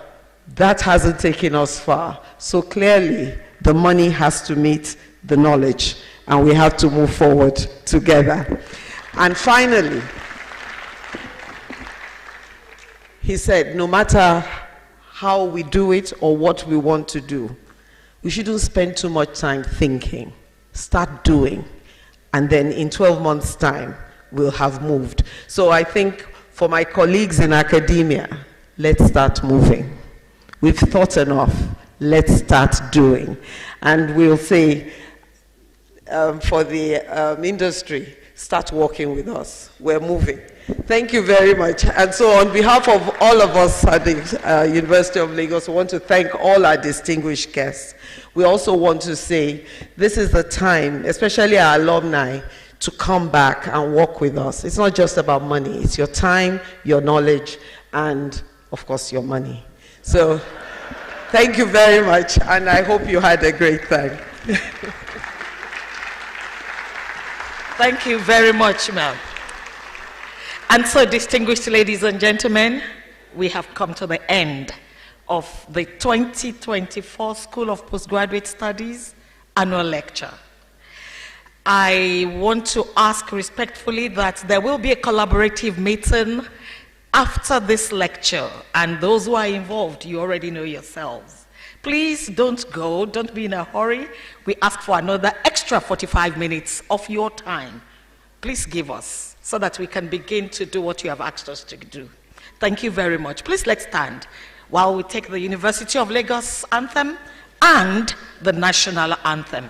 that hasn't taken us far. So clearly, the money has to meet the knowledge, and we have to move forward together. And finally, he said, no matter how we do it or what we want to do, we shouldn't spend too much time thinking. Start doing. And then in 12 months' time, we'll have moved. So I think for my colleagues in academia, let's start moving. We've thought enough. Let's start doing. And we'll say, for the industry, start working with us. We're moving. Thank you very much. And so on behalf of all of us at the University of Lagos, we want to thank all our distinguished guests. We also want to say this is the time, especially our alumni, to come back and work with us. It's not just about money. It's your time, your knowledge, and, of course, your money. So thank you very much, and I hope you had a great time. Thank you very much, ma'am. And so, distinguished ladies and gentlemen, we have come to the end of the 2024 School of Postgraduate Studies annual lecture. I want to ask respectfully that there will be a collaborative meeting after this lecture, and those who are involved, you already know yourselves. Please don't go, don't be in a hurry. We ask for another extra 45 minutes of your time. Please give us, so that we can begin to do what you have asked us to do. Thank you very much. Please let's stand while we take the University of Lagos anthem and the national anthem.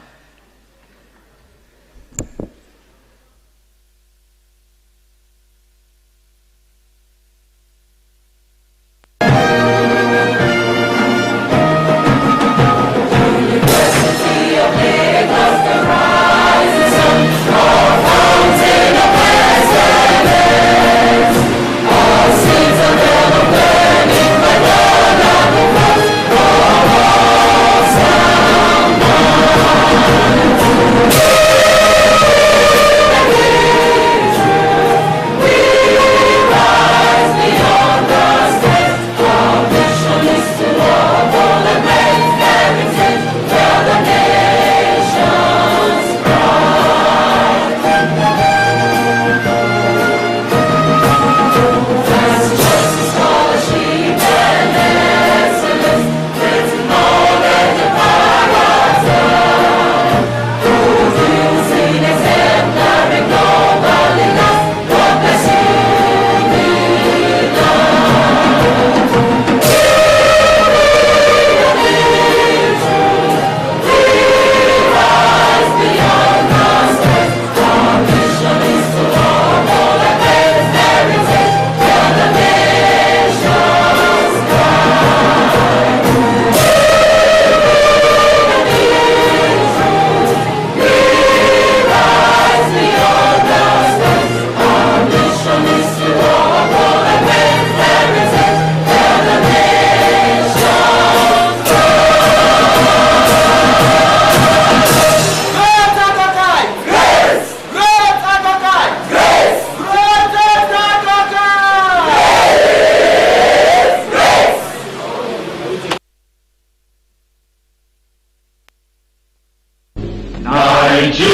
Nigeria,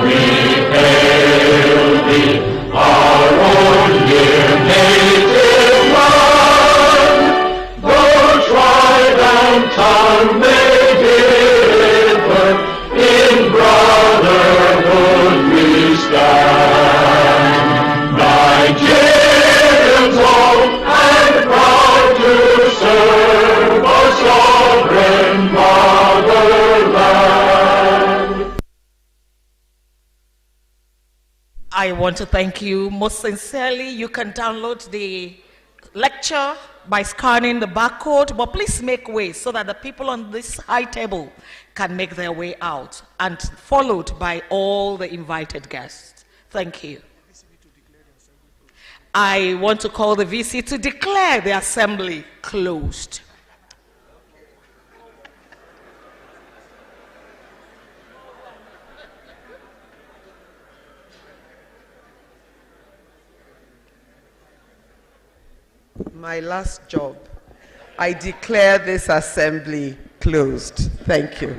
we hail thee, our own dear native land. Though tribe and tongue may differ, in brotherhood we stand. Nigerians old and proud to serve our sovereign motherland. I want to thank you most sincerely. You can download the lecture by scanning the barcode, but please make way so that the people on this high table can make their way out, and followed by all the invited guests. Thank you. I want to call the VC to declare the assembly closed. My last job. I declare this assembly closed. Thank you.